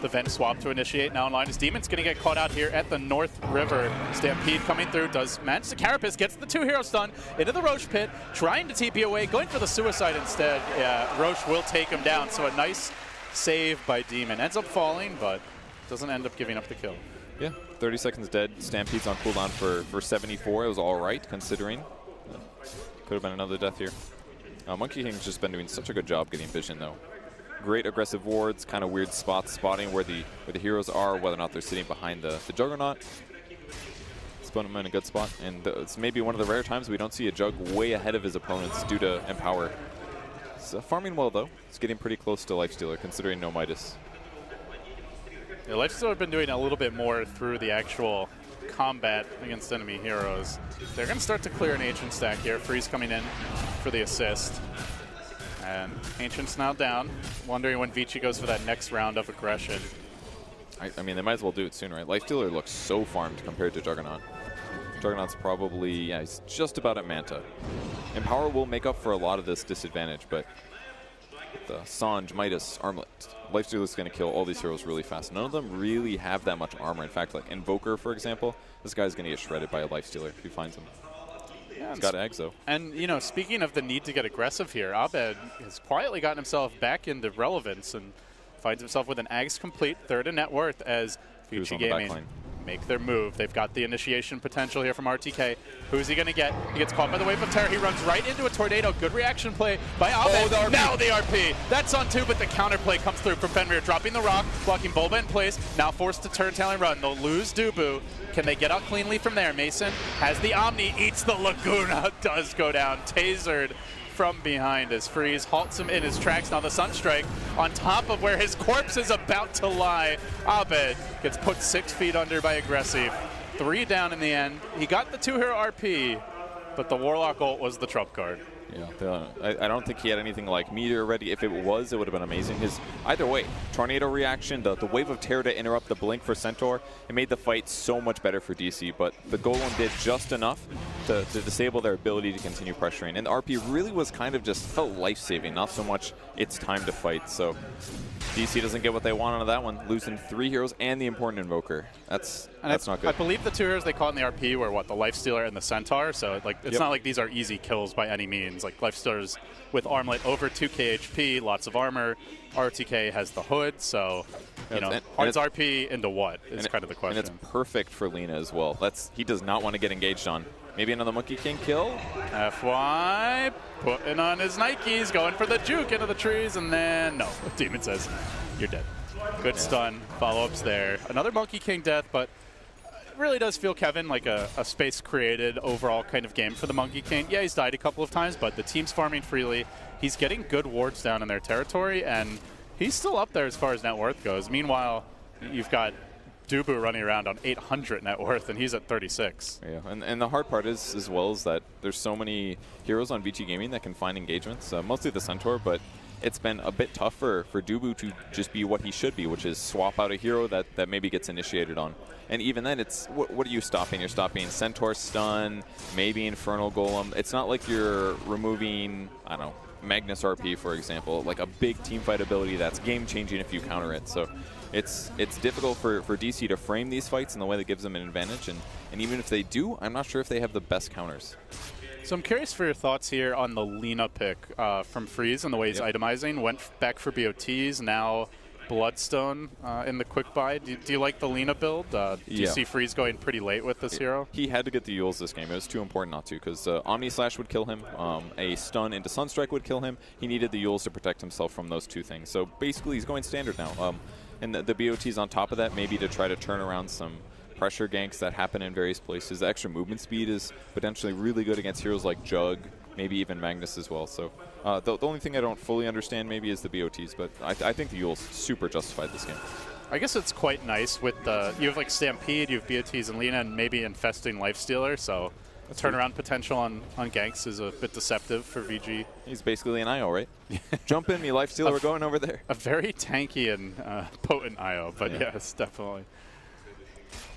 Speaker 5: vent swap to initiate now online. As Demon's going to get caught out here at the North River. Stampede coming through, does manage the Carapace, gets the 2-hero stun into the Roche pit, trying to TP away, going for the suicide instead. Yeah, Roche will take him down, so a nice save by Demon. Ends up falling, but doesn't end up giving up the kill.
Speaker 6: Yeah, 30 seconds dead. Stampede's on cooldown for 74. It was all right, considering. Could have been another death here. Monkey King's just been doing such a good job getting vision, though. Great aggressive wards, kind of weird spots, spotting where the heroes are, whether or not they're sitting behind the Juggernaut. It's putting him in a good spot, and it's maybe one of the rare times we don't see a Jug way ahead of his opponents due to Empower. It's farming well, though. It's getting pretty close to Lifestealer, considering no Midas.
Speaker 5: Yeah, Lifestealer have been doing a little bit more through the actual combat against enemy heroes. They're going to start to clear an Ancient stack here. Freeze coming in for the assist. And Ancient's now down, wondering when Vici goes for that next round of aggression.
Speaker 6: I mean, they might as well do it soon, right? Lifestealer looks so farmed compared to Juggernaut. Juggernaut's probably, yeah, he's just about at Manta. Empower will make up for a lot of this disadvantage, but the Sange, Midas, Armlet, Lifestealer's going to kill all these heroes really fast. None of them really have that much armor. In fact, like Invoker, for example, this guy's going to get shredded by a Lifestealer if he finds him.
Speaker 5: Yeah,
Speaker 6: he's got eggs, though.
Speaker 5: And, you know, speaking of the need to get aggressive here, Abed has quietly gotten himself back into relevance and finds himself with an Ags complete, third in net worth as Vici Gaming make their move. They've got the initiation potential here from RTK. Who's he going to get? He gets caught by the wave of terror. He runs right into a tornado. Good reaction play by Abed.
Speaker 6: Oh,
Speaker 5: now the RP. That's on two, but the counterplay comes through from Fenrir, dropping the rock, blocking Bulba in place. Now forced to turn tail and run. They'll lose Dubu. Can they get out cleanly from there? Mason has the Omni, eats the Laguna, does go down. Tasered from behind as Freeze halts him in his tracks. Now the Sunstrike on top of where his corpse is about to lie. Abed gets put 6 feet under by Aggressive. 3 down in the end. He got the 2-hero RP, but the Warlock ult was the trump card.
Speaker 6: Yeah, I don't think he had anything like Meteor ready. If it was, it would have been amazing. Either way, Tornado reaction, the wave of terror to interrupt the blink for Centaur, it made the fight so much better for DC, but the Golem did just enough to disable their ability to continue pressuring. And the RP really was kind of just felt life-saving, not so much it's time to fight. So DC doesn't get what they want out of that one, losing 3 heroes and the important Invoker. That's not good.
Speaker 5: I believe the 2 heroes they caught in the RP were what, the Lifestealer and the Centaur. So like it's not like these are easy kills by any means. Like Lifestealer's with Armlet over 2k HP, lots of armor. RTK has the hood, so you know, hard's RP into what is kind of the question.
Speaker 6: And it's perfect for Lina as well. He does not want to get engaged on. Maybe another Monkey King kill.
Speaker 5: FY putting on his Nikes, going for the juke into the trees, and then no. Demon says, "You're dead." Good stun. Follow-ups there. Another Monkey King death, but it really does feel, Kevin, like a space created overall kind of game for the Monkey King. Yeah, he's died a couple of times, but the team's farming freely. He's getting good wards down in their territory, and he's still up there as far as net worth goes. Meanwhile, you've got Dubu running around on 800 net worth, and he's at 36.
Speaker 6: Yeah, and the hard part is, as well, is that there's so many heroes on Vici Gaming that can find engagements, mostly the Centaur, but it's been a bit tougher for Dubu to just be what he should be, which is swap out a hero that maybe gets initiated on. And even then, it's what are you stopping? You're stopping Centaur stun, maybe Infernal Golem. It's not like you're removing, I don't know, Magnus RP, for example, like a big teamfight ability that's game-changing if you counter it. So it's difficult for DC to frame these fights in the way that gives them an advantage. And even if they do, I'm not sure if they have the best counters.
Speaker 5: So I'm curious for your thoughts here on the Lina pick from Freeze and the way he's itemizing. Went back for BOTs, now Bloodstone in the quick buy. Do you like the Lina build? Do you see Freeze going pretty late with this hero?
Speaker 6: He had to get the Yules this game. It was too important not to, because Omni Slash would kill him, a stun into Sunstrike would kill him. He needed the Yules to protect himself from those two things. So basically he's going standard now. And the BOTs on top of that, maybe to try to turn around some pressure ganks that happen in various places. The extra movement speed is potentially really good against heroes like Jug, maybe even Magnus as well. So the only thing I don't fully understand maybe is the BOTs, but I think the Yules super justified this game.
Speaker 5: I guess it's quite nice with the, you have like Stampede, you have BOTs and Lina, and maybe Infesting Lifestealer, so the turnaround potential on ganks is a bit deceptive for VG.
Speaker 6: He's basically an IO, right? Jump in me, Lifestealer, we're going over there.
Speaker 5: A very tanky and potent IO, but yes, definitely.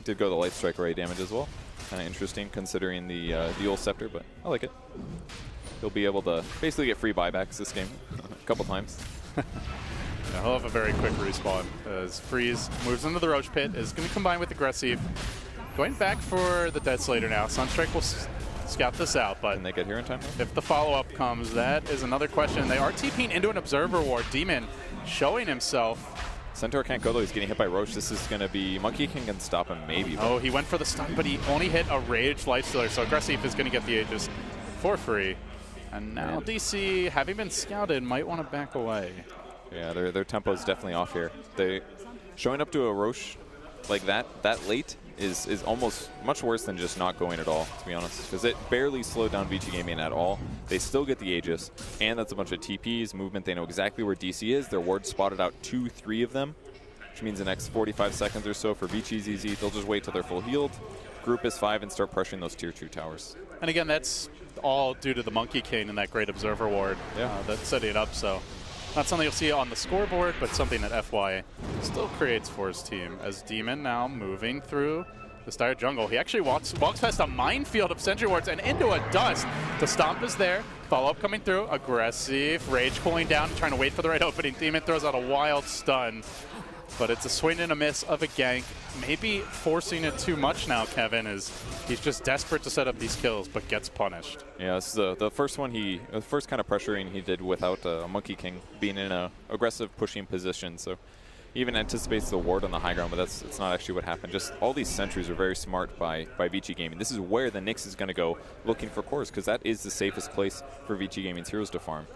Speaker 6: Did go the Life Strike array damage as well. Kind of interesting considering the Yule Scepter, but I like it. He'll be able to basically get free buybacks this game a couple times.
Speaker 5: Yeah, he'll have a very quick respawn as Freeze moves into the Roach Pit, is going to combine with Aggressive. Going back for the Dead Slater now. Sunstrike will scout this out, but
Speaker 6: can they get here in time?
Speaker 5: If the follow-up comes, that is another question. They are TPing into an Observer Ward. Demon showing himself.
Speaker 6: Centaur can't go though, he's getting hit by Roach. This is going to be, Monkey King can stop him maybe.
Speaker 5: Oh, he went for the stun, but he only hit a Rage Lifestealer, so Aggressive is going to get the Aegis for free. And now DC, having been scouted, might want to back away.
Speaker 6: Yeah, their tempo is definitely off here. They showing up to a Roche like that late is almost much worse than just not going at all, to be honest, because it barely slowed down Vici Gaming at all. They still get the Aegis, and that's a bunch of TPs, movement. They know exactly where DC is. Their ward spotted out 2-3 of them, which means the next 45 seconds or so for Vici's easy. They'll just wait till they're full healed, group as 5 and start pressuring those tier 2 towers.
Speaker 5: And again, that's all due to the Monkey King and that great Observer Ward that's setting it up. So not something you'll see on the scoreboard, but something that FY still creates for his team. As Demon now moving through the Dire Jungle. He actually walks past a minefield of Sentry Wards and into a dust. The Stomp is there. Follow-up coming through. Aggressive. Rage cooling down, trying to wait for the right opening. Demon throws out a wild stun. But it's a swing and a miss of a gank. Maybe forcing it too much now, Kevin, is he's just desperate to set up these kills, but gets punished.
Speaker 6: Yeah, this is the first one the first kind of pressuring he did without Monkey King being in a aggressive pushing position. So he even anticipates the ward on the high ground, but it's not actually what happened. Just all these sentries are very smart by Vici Gaming. This is where the Nyx is going to go looking for cores, because that is the safest place for Vici Gaming's heroes to farm.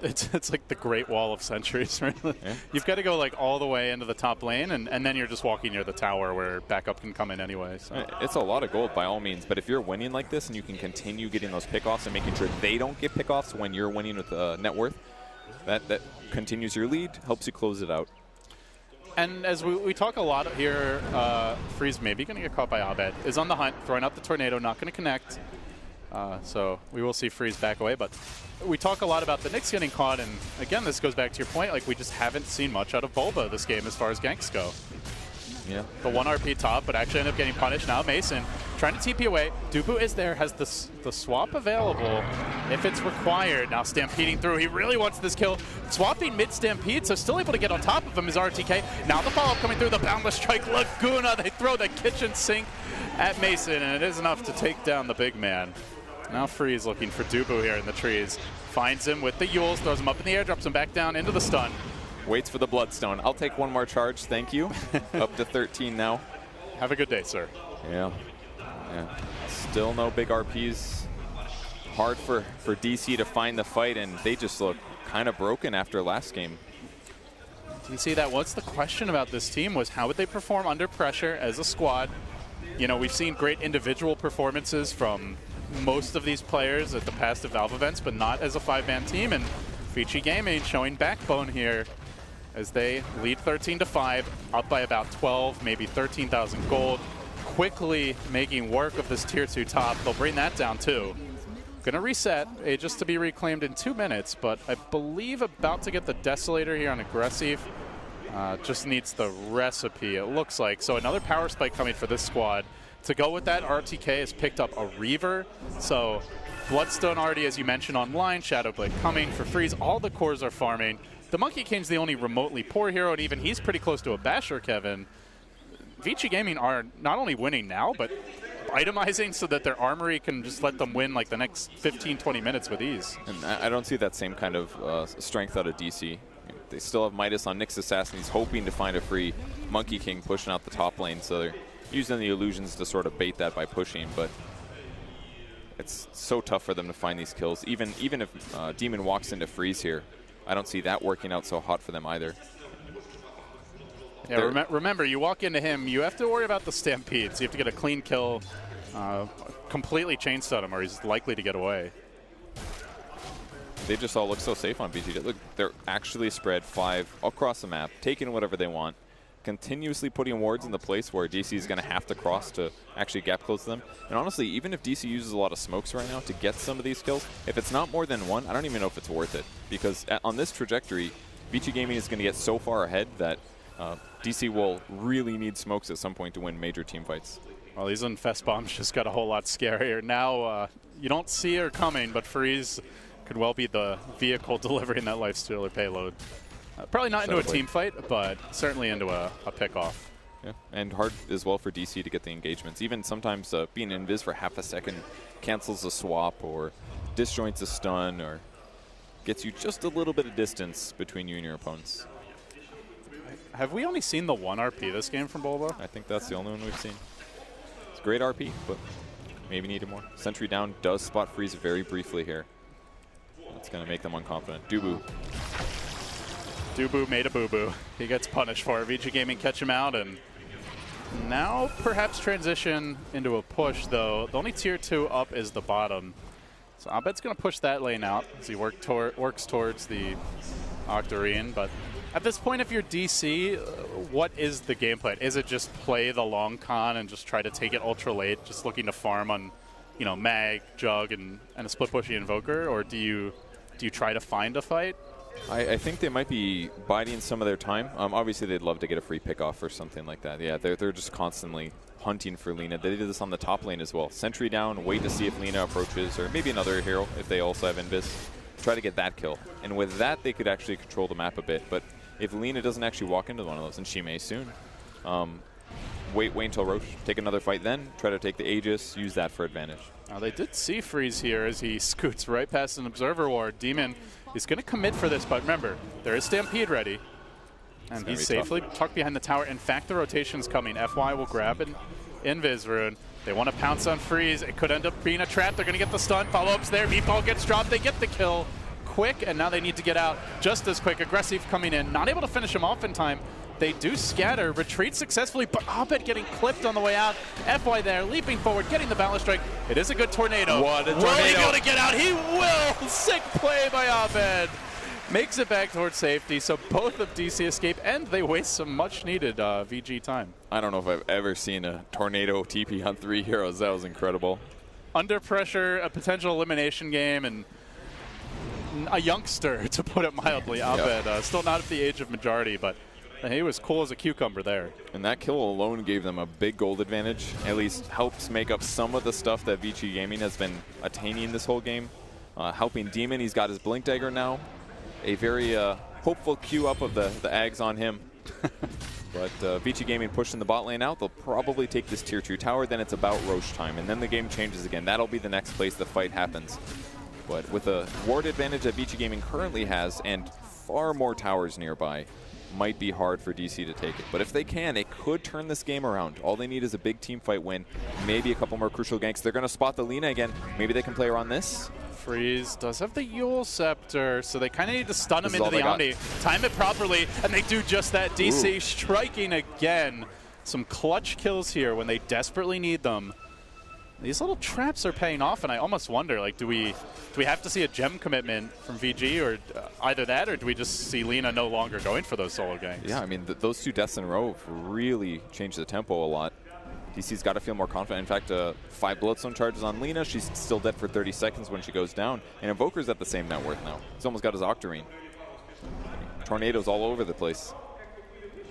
Speaker 5: It's like the Great Wall of Sentries, right?
Speaker 6: Yeah.
Speaker 5: You've got to go like all the way into the top lane, and then you're just walking near the tower where backup can come in anyway. So.
Speaker 6: It's a lot of gold by all means, but if you're winning like this and you can continue getting those pickoffs and making sure they don't get pickoffs when you're winning with net worth, that continues your lead, helps you close it out.
Speaker 5: And as we talk a lot here, Freeze maybe going to get caught by Abed, is on the hunt, throwing out the tornado, not going to connect. So we will see Freeze back away, but we talk a lot about the Nyx getting caught, and again, this goes back to your point, like we just haven't seen much out of Bulba this game as far as ganks go.
Speaker 6: Yeah.
Speaker 5: The 1 RP top, but actually end up getting punished now. Mason trying to TP away. Dubu is there, has the swap available if it's required. Now stampeding through. He really wants this kill. Swapping mid-stampede, so still able to get on top of him is RTK. Now the follow-up coming through, the Boundless Strike. Laguna, they throw the kitchen sink at Mason, and it is enough to take down the big man. Now Freeze looking for Dubu here in the trees. Finds him with the Yules, throws him up in the air, drops him back down into the stun.
Speaker 6: Waits for the Bloodstone. I'll take one more charge, thank you. Up to 13 now.
Speaker 5: Have a good day, sir.
Speaker 6: Yeah. Still no big RPs. Hard for DC to find the fight, and they just look kind of broken after last game.
Speaker 5: Do you see that? What's the question about this team was how would they perform under pressure as a squad? You know, we've seen great individual performances from most of these players at the past Valve events, but not as a 5-man team, and Vici Gaming showing backbone here as they lead 13-5, up by about 12, maybe 13,000 gold. Quickly making work of this tier 2 top. They'll bring that down too. Gonna reset, just to be reclaimed in 2 minutes, but I believe about to get the Desolator here on aggressive. Just needs the recipe, it looks like. So another power spike coming for this squad. To go with that, RTK has picked up a Reaver. So Bloodstone already, as you mentioned, online. Shadowblade coming for Freeze. All the cores are farming. The Monkey King's the only remotely poor hero, and even he's pretty close to a Basher, Kevin. Vici Gaming are not only winning now, but itemizing so that their armory can just let them win like the next 15, 20 minutes with ease.
Speaker 6: And I don't see that same kind of strength out of DC. They still have Midas on Nyx Assassin. He's hoping to find a free Monkey King pushing out the top lane, so they're using the illusions to sort of bait that by pushing, but it's so tough for them to find these kills. Even if Demon walks into Freeze here, I don't see that working out so hot for them either.
Speaker 5: Yeah, remember, you walk into him, you have to worry about the stampedes. You have to get a clean kill, completely chain stun him, or he's likely to get away.
Speaker 6: They just all look so safe on BG. Look, they're actually spread 5 across the map, taking whatever they want, continuously putting wards in the place where DC is going to have to cross to actually gap close them. And honestly, even if DC uses a lot of smokes right now to get some of these kills, if it's not more than 1, I don't even know if it's worth it. Because on this trajectory, Vici Gaming is going to get so far ahead that DC will really need smokes at some point to win major team fights.
Speaker 5: Well, these Infest Bombs just got a whole lot scarier. Now, you don't see her coming, but Freeze could well be the vehicle delivering that Lifestealer payload. Probably not into a team fight, but certainly into a pick-off.
Speaker 6: Yeah, and hard as well for DC to get the engagements. Even sometimes being invis for half a second cancels a swap or disjoints a stun or gets you just a little bit of distance between you and your opponents.
Speaker 5: Have we only seen the 1 RP this game from Bulba?
Speaker 6: I think that's the only one we've seen. It's a great RP, but maybe needed more. Sentry down does spot Freeze very briefly here. That's going to make them unconfident. Dubu
Speaker 5: made a boo-boo. He gets punished for it. Vici Gaming catch him out, and now perhaps transition into a push, though. The only tier 2 up is the bottom. So Abed's going to push that lane out as he works towards the Octarine, but at this point, if you're DC, what is the game plan? Is it just play the long con and just try to take it ultra late, just looking to farm on, you know, Mag, Jug, and a split pushy Invoker, or do you try to find a fight?
Speaker 6: I think they might be biding some of their time. Obviously, they'd love to get a free pickoff or something like that. Yeah, they're just constantly hunting for Lina. They did this on the top lane as well. Sentry down, wait to see if Lina approaches, or maybe another hero if they also have Invis. Try to get that kill. And with that, they could actually control the map a bit. But if Lina doesn't actually walk into one of those, and she may soon, wait until Roche, take another fight then, try to take the Aegis, use that for advantage.
Speaker 5: Now they did see Freeze here as he scoots right past an Observer Ward. Demon is going to commit for this, but remember, there is Stampede ready. And he's safely tucked behind the tower. In fact, the rotation's coming. FY will grab an Invis rune. They want to pounce on Freeze. It could end up being a trap. They're going to get the stun. Follow-ups there. Meatball gets dropped. They get the kill quick, and now they need to get out just as quick. Aggressive coming in. Not able to finish him off in time. They do scatter, retreat successfully, but Abed getting clipped on the way out. FY there, leaping forward, getting the balance strike. It is a good tornado.
Speaker 6: What a tornado.
Speaker 5: Will he be able to get out? He will! Sick play by Abed. Makes it back towards safety, so both of DC escape, and they waste some much-needed VG time.
Speaker 6: I don't know if I've ever seen a tornado TP on 3 heroes. That was incredible.
Speaker 5: Under pressure, a potential elimination game, and a youngster, to put it mildly. Abed, still not at the age of majority, but he was cool as a cucumber there.
Speaker 6: And that kill alone gave them a big gold advantage. At least helps make up some of the stuff that Vici Gaming has been attaining this whole game. Helping Demon, he's got his Blink Dagger now. A very hopeful queue up of the Ags on him. But Vici Gaming pushing the bot lane out. They'll probably take this tier 2 tower. Then it's about Roche time. And then the game changes again. That'll be the next place the fight happens. But with a ward advantage that Vici Gaming currently has and far more towers nearby, might be hard for DC to take it. But if they can, they could turn this game around. All they need is a big team fight win. Maybe a couple more crucial ganks. They're going to spot the Lina again. Maybe they can play around this.
Speaker 5: Freeze does have the Yule Scepter, so they kind of need to stun him into the Omni. Time it properly, and they do just that. DC striking again. Some clutch kills here when they desperately need them. These little traps are paying off, and I almost wonder, like, do we have to see a gem commitment from VG, or either that, or do we just see Lina no longer going for those solo ganks?
Speaker 6: Yeah, I mean, those 2 deaths in a row really changed the tempo a lot. DC's got to feel more confident. In fact, 5 Bloodstone charges on Lina. She's still dead for 30 seconds when she goes down. And Invoker's at the same net worth now. He's almost got his Octarine. Tornadoes all over the place.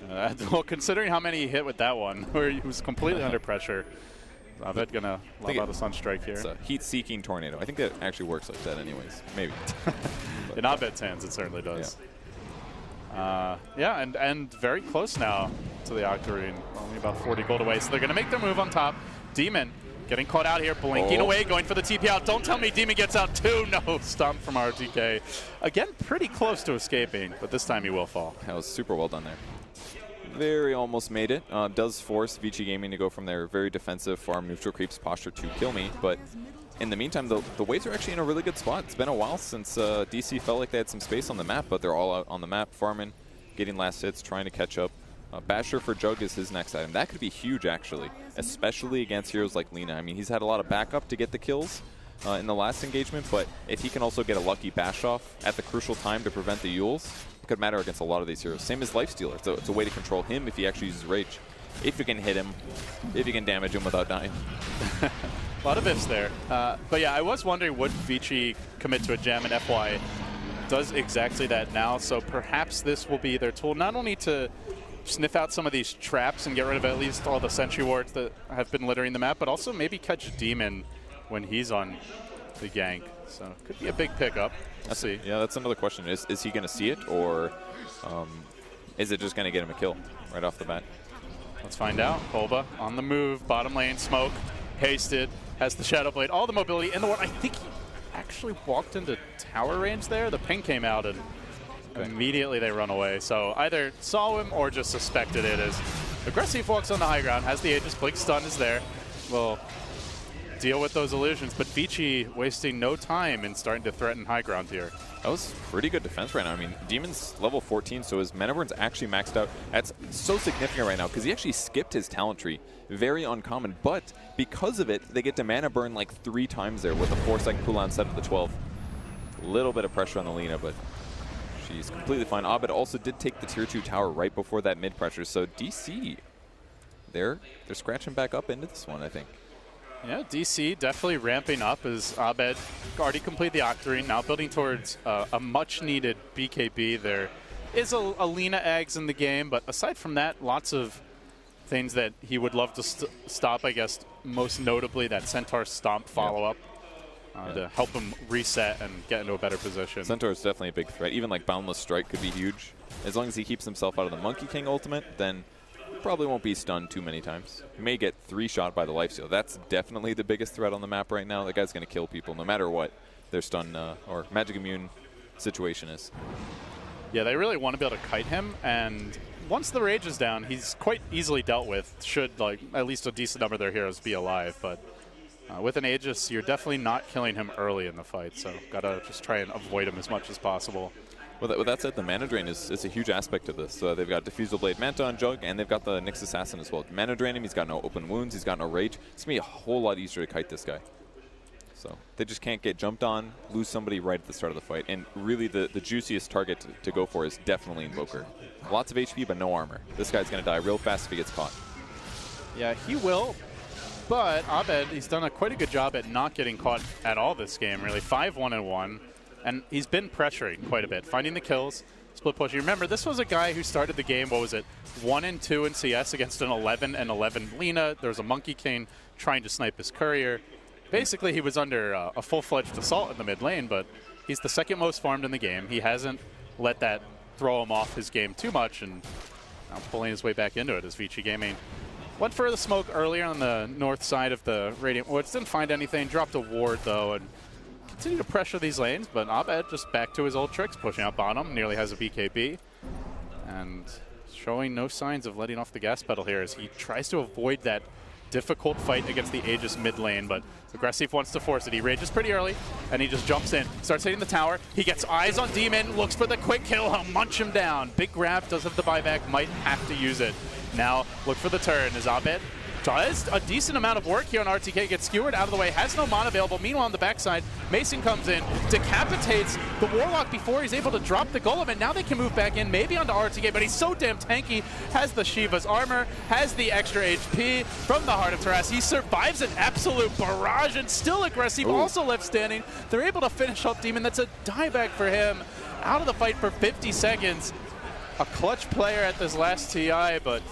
Speaker 5: Well, considering how many he hit with that one, where he was completely under pressure, Abed gonna love out the Sunstrike here.
Speaker 6: It's a heat-seeking tornado. I think that actually works like that anyways. Maybe.
Speaker 5: In Abed's hands, it certainly does. Yeah, and very close now to the Octarine. Only about 40 gold away, so they're going to make their move on top. Demon getting caught out here, blinking away, going for the TP out. Don't tell me Demon gets out too. No, stomp from RTK. Again, pretty close to escaping, but this time he will fall.
Speaker 6: That was super well done there. Very almost made it. Does force Vici Gaming to go from their very defensive farm neutral creeps posture to kill me, but in the meantime, the waves are actually in a really good spot. It's been a while since DC felt like they had some space on the map, but they're all out on the map, farming, getting last hits, trying to catch up. Basher for Jug is his next item. That could be huge, actually, especially against heroes like Lina. I mean, he's had a lot of backup to get the kills in the last engagement, but if he can also get a lucky bash off at the crucial time to prevent the Yules, it could matter against a lot of these heroes. Same as Lifestealer. It's a way to control him if he actually uses Rage. If you can hit him, if you can damage him without dying.
Speaker 5: A lot of ifs there. But yeah, I was wondering, would Vici commit to a gem, and FY does exactly that now, so perhaps this will be their tool, not only to sniff out some of these traps and get rid of at least all the sentry wards that have been littering the map, but also maybe catch Demon when he's on the gank. So could be a big pickup. Let's see.
Speaker 6: Yeah, that's another question. Is he going to see it, or is it just going to get him a kill right off the bat?
Speaker 5: Let's find out. Boba on the move, bottom lane, smoke, hasted, has the Shadow Blade, all the mobility in the ward. I think he actually walked into tower range there. The ping came out, and immediately they run away. So either saw him or just suspected it. As Aggressive walks on the high ground, has the Aegis, Blink stun is there. Will deal with those illusions, but Vici wasting no time in starting to threaten high ground here.
Speaker 6: That was pretty good defense right now. I mean, Demon's level 14, so his mana burn's actually maxed out. That's so significant right now because he actually skipped his talent tree. Very uncommon, but because of it, they get to mana burn like 3 times there with a 4-second cooldown set at the 12. A little bit of pressure on the Lina, but She's completely fine. Abed also did take the tier 2 tower right before that mid pressure, so DC, they're scratching back up into this one, I think.
Speaker 5: Yeah, DC definitely ramping up as Abed already completed the Octarine, now building towards a much-needed BKB. There is a Lina eggs in the game, but aside from that, lots of things that he would love to stop, I guess, most notably that Centaur Stomp follow-up to help him reset and get into a better position.
Speaker 6: Centaur is definitely a big threat. Even like Boundless Strike could be huge. As long as he keeps himself out of the Monkey King ultimate, then probably won't be stunned too many times. He may get 3-shot by the lifesteal. That's definitely the biggest threat on the map right now. That guy's going to kill people no matter what their stun or magic immune situation is.
Speaker 5: Yeah, they really want to be able to kite him, and once the rage is down, he's quite easily dealt with, should like at least a decent number of their heroes be alive. But with an Aegis, you're definitely not killing him early in the fight, so gotta just try and avoid him as much as possible.
Speaker 6: With that said, the mana drain is a huge aspect of this. So they've got Diffusal Blade Manta on Jug, and they've got the Nyx Assassin as well. Mana drain him, he's got no open wounds, he's got no rage. It's going to be a whole lot easier to kite this guy. So they just can't get jumped on, lose somebody right at the start of the fight. And really the juiciest target to go for is definitely Invoker. Lots of HP, but no armor. This guy's going to die real fast if he gets caught.
Speaker 5: Yeah, he will. But Abed, he's done quite a good job at not getting caught at all this game, really. 5-1-1. And he's been pressuring quite a bit, finding the kills, split pushing. Remember, this was a guy who started the game, what was it, 1-2 in CS against an 11-11 Lina. There was a Monkey King trying to snipe his courier. Basically, he was under a full-fledged assault in the mid lane, but he's the second most farmed in the game. He hasn't let that throw him off his game too much, and now pulling his way back into it as Vici Gaming went for the smoke earlier on the north side of the Radiant Woods. Didn't find anything, dropped a ward, though, and continue to pressure these lanes, but Abed just back to his old tricks, pushing out bottom, nearly has a BKB, and showing no signs of letting off the gas pedal here as he tries to avoid that difficult fight against the Aegis mid lane, but Aggressive wants to force it. He rages pretty early, and he just jumps in, starts hitting the tower. He gets eyes on Demon, looks for the quick kill, he'll munch him down. Big grab, does have the buyback, might have to use it. Now, look for the turn as Abed does a decent amount of work here on RTK, gets skewered out of the way, has no mana available. Meanwhile, on the backside, Mason comes in, decapitates the Warlock before he's able to drop the Golem, and now they can move back in, maybe onto RTK, but he's so damn tanky, has the Shiva's armor, has the extra HP from the Heart of Taras. He survives an absolute barrage and still aggressive, also left standing. They're able to finish up Demon. That's a dieback for him. Out of the fight for 50 seconds. A clutch player at this last TI, but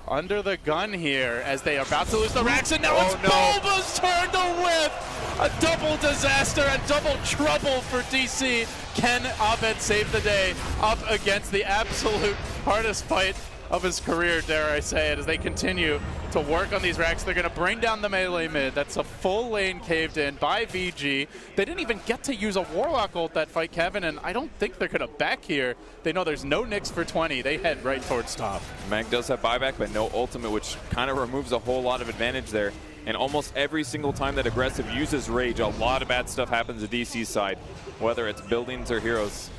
Speaker 5: under the gun here as they are about to lose the racks, and now it's Bulba's turn to whip! A double disaster, a double trouble for DC. Can Abed save the day up against the absolute hardest fight of his career, dare I say it, as they continue to work on these racks. They're going to bring down the melee mid. That's a full lane caved in by VG. They didn't even get to use a Warlock ult that fight, Kevin, and I don't think they're going to back here. They know there's no Nyx for 20. They head right towards top.
Speaker 6: Mag does have buyback, but no ultimate, which kind of removes a whole lot of advantage there. And almost every single time that Aggressive uses Rage, a lot of bad stuff happens to DC's side, whether it's buildings or heroes.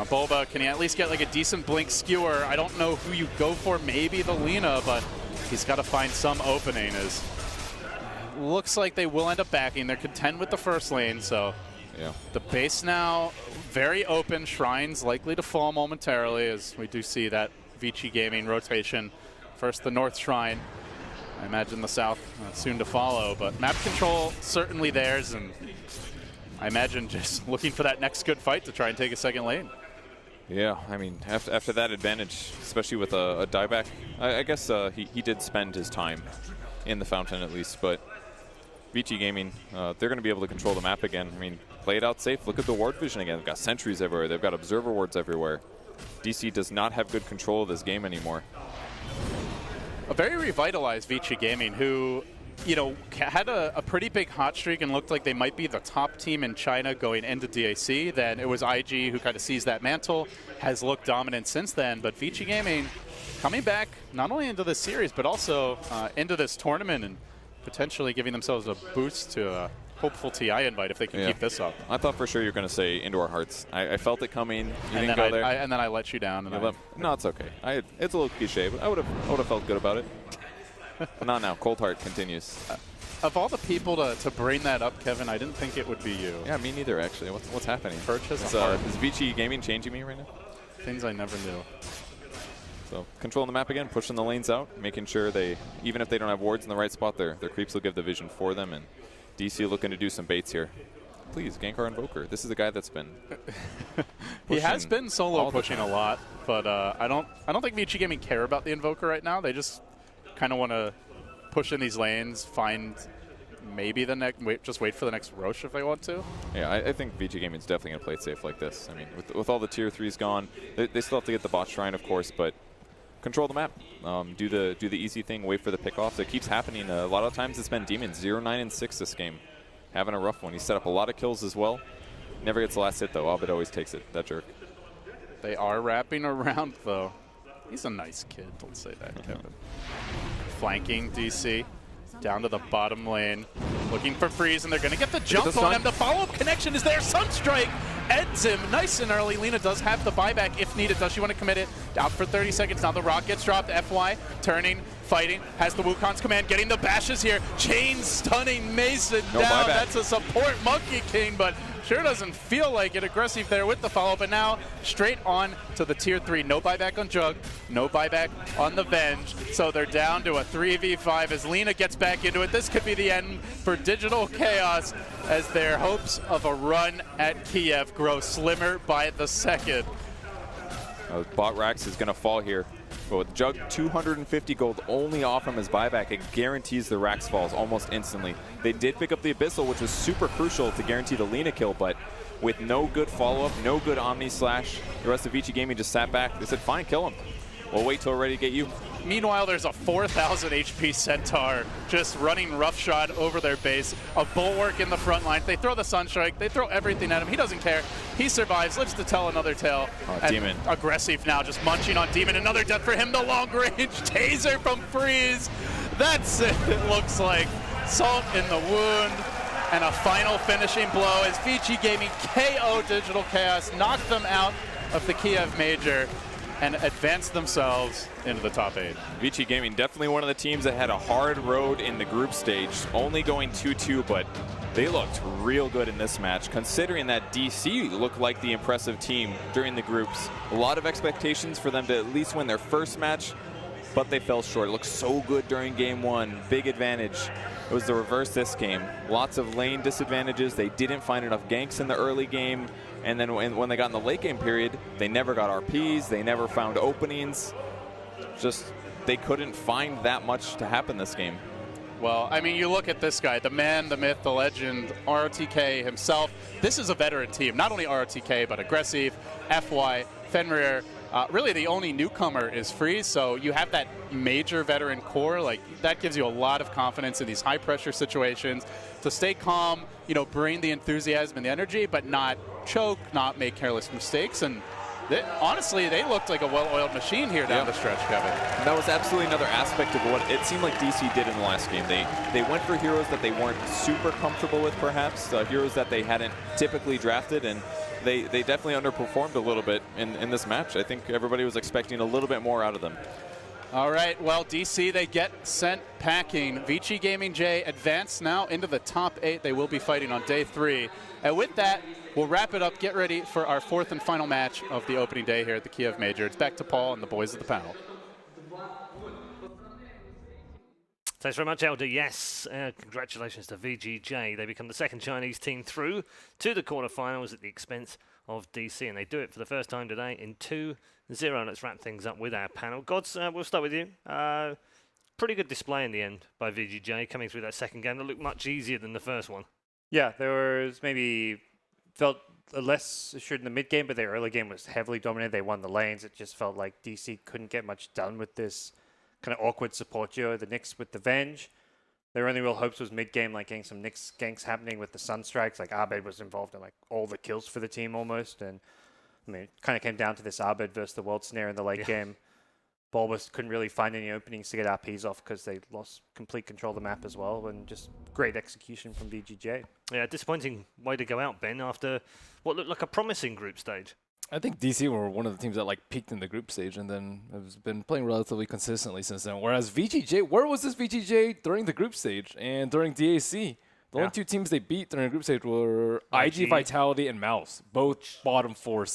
Speaker 5: Bulba, can he at least get like a decent blink skewer? I don't know who you go for, maybe the Lina, but he's got to find some opening. As looks like they will end up backing. They're content with the first lane, so yeah. The base now very open. Shrines likely to fall momentarily, as we do see that Vici Gaming rotation. First the North Shrine. I imagine the South soon to follow, but map control certainly theirs, and I imagine just looking for that next good fight to try and take a second lane.
Speaker 6: Yeah, I mean, after that advantage, especially with a dieback, I guess he did spend his time in the fountain at least, but Vici Gaming, they're going to be able to control the map again. I mean, play it out safe. Look at the ward vision again. They've got sentries everywhere. They've got observer wards everywhere. DC does not have good control of this game anymore.
Speaker 5: A very revitalized Vici Gaming, who, you know, had a pretty big hot streak and looked like they might be the top team in China going into DAC. Then it was IG who kind of seized that mantle, has looked dominant since then. But Vici Gaming coming back not only into this series, but also into this tournament and potentially giving themselves a boost to a hopeful TI invite if they can keep this up.
Speaker 6: I thought for sure you were going to say Indoor Hearts. I felt it coming. You didn't go there.
Speaker 5: And then I let you down. And
Speaker 6: no, it's okay. It's a little cliche, but I would have felt good about it. Not now. Cold Heart continues.
Speaker 5: Of all the people to bring that up, Kevin, I didn't think it would be you.
Speaker 6: Yeah, me neither, actually. What's happening?
Speaker 5: Purchase
Speaker 6: is Vici Gaming changing me right now?
Speaker 5: Things I never knew.
Speaker 6: So controlling the map again, pushing the lanes out, making sure they, even if they don't have wards in the right spot, their creeps will give the vision for them. And DC looking to do some baits here. Please, gank our Invoker. This is a guy that's been
Speaker 5: he has been solo pushing a lot, but I don't think Vici Gaming care about the Invoker right now. They just kind of want to push in these lanes, find maybe the next, just wait for the next Roche if they want to.
Speaker 6: Yeah, I think Vici Gaming is definitely going to play it safe like this. I mean, with all the tier 3s gone, they still have to get the bot shrine, of course, but control the map. Do the easy thing, wait for the pickoffs. It keeps happening. A lot of times it's been Demon 0-9-6 this game. Having a rough one. He set up a lot of kills as well. Never gets the last hit, though. Abed always takes it, that jerk.
Speaker 5: They are wrapping around, though. He's a nice kid. Don't say that, Kevin. Flanking DC. Down to the bottom lane. Looking for freeze, and they're going to get the jump on him. The follow-up connection is there. Sunstrike ends him nice and early. Lina does have the buyback if needed. Does she want to commit it? Out for 30 seconds. Now the rock gets dropped. FY turning, fighting. Has the Wukong's command. Getting the bashes here. Chain stunning Mason down.
Speaker 6: Buyback.
Speaker 5: That's a support Monkey King, but sure doesn't feel like it. Aggressive there with the follow-up, and now straight on to the tier 3. No buyback on Jug, no buyback on the Venge. So they're down to a 3v5 as Lina gets back into it. This could be the end for Digital Chaos as their hopes of a run at Kiev grow slimmer by the second.
Speaker 6: Bot Rax is going to fall here. But with Jug 250 gold only off from his buyback, it guarantees the Rax falls almost instantly. They did pick up the Abyssal, which was super crucial to guarantee the Lina kill, but with no good follow-up, no good Omni Slash, the rest of Vici Gaming just sat back. They said, fine, kill him. We'll wait till we're ready to get you.
Speaker 5: Meanwhile, there's a 4,000 HP Centaur just running roughshod over their base. A Bulwark in the front line. They throw the Sunstrike. They throw everything at him. He doesn't care. He survives, lives to tell another tale.
Speaker 6: Demon.
Speaker 5: Aggressive now, just munching on Demon. Another death for him. The long range taser from Freeze. That's it. It looks like salt in the wound. And a final finishing blow as Vici Gaming KO Digital Chaos, knocked them out of the Kiev Major and advance themselves into the top 8.
Speaker 6: Vici Gaming, definitely one of the teams that had a hard road in the group stage, only going 2-2, but they looked real good in this match, considering that DC looked like the impressive team during the groups. A lot of expectations for them to at least win their first match, but they fell short. It looked so good during game 1, big advantage. It was the reverse this game. Lots of lane disadvantages. They didn't find enough ganks in the early game. And then when they got in the late game period, they never got RPs. They never found openings. Just, they couldn't find that much to happen this game.
Speaker 5: Well, I mean, you look at this guy, the man, the myth, the legend, ROTK himself. This is a veteran team. Not only ROTK, but Aggressive, FY, Fenrir. Really, the only newcomer is Freeze, so you have that major veteran core. Like, that gives you a lot of confidence in these high-pressure situations to stay calm, you know, bring the enthusiasm and the energy, but not choke, not make careless mistakes. And honestly, they looked like a well-oiled machine here down the stretch, Kevin.
Speaker 6: And that was absolutely another aspect of what it seemed like DC did in the last game. They went for heroes that they weren't super comfortable with, perhaps, heroes that they hadn't typically drafted, and they definitely underperformed a little bit in this match. I think everybody was expecting a little bit more out of them.
Speaker 5: All right, well, DC, they get sent packing. Vici Gaming J advance now into the top 8. They will be fighting on day 3. And with that, we'll wrap it up. Get ready for our 4th and final match of the opening day here at the Kiev Major. It's back to Paul and the boys of the panel.
Speaker 2: Thanks very much, Elder. Yes, congratulations to VGJ. They become the second Chinese team through to the quarterfinals at the expense of DC, and they do it for the first time today in 2-0. Let's wrap things up with our panel. Gods, we'll start with you. Pretty good display in the end by VGJ coming through that second game. That looked much easier than the first one.
Speaker 4: Yeah, there was maybe felt less assured in the mid game, but their early game was heavily dominated. They won the lanes. It just felt like DC couldn't get much done with this kind of awkward support duo, the Nyx with the Venge. Their only real hopes was mid-game, like getting some Nyx ganks happening with the Sunstrikes. Like Abed was involved in like all the kills for the team almost. And I mean, it kind of came down to this Abed versus the World Snare in the late game. Bulbous couldn't really find any openings to get RPs off because they lost complete control of the map as well. And just great execution from VGJ. Yeah,
Speaker 2: disappointing way to go out, Ben, after what looked like a promising group stage.
Speaker 3: I think DC were one of the teams that like peaked in the group stage and then has been playing relatively consistently since then. Whereas VGJ, where was this VGJ during the group stage and during DAC? The only two teams they beat during the group stage were IG Vitality and Mouse, both bottom 4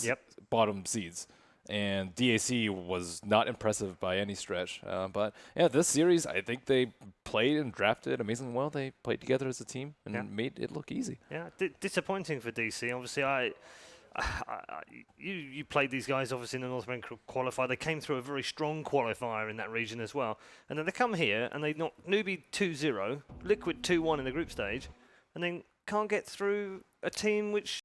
Speaker 3: bottom seeds. and DAC was not impressive by any stretch. But yeah, this series, I think they played and drafted amazingly well. They played together as a team and made it look easy.
Speaker 2: Yeah, disappointing for DC. Obviously, you played these guys obviously in the North American qualifier. They came through a very strong qualifier in that region as well. And then they come here and they knock Newbee 2-0, Liquid 2-1 in the group stage, and then can't get through a team which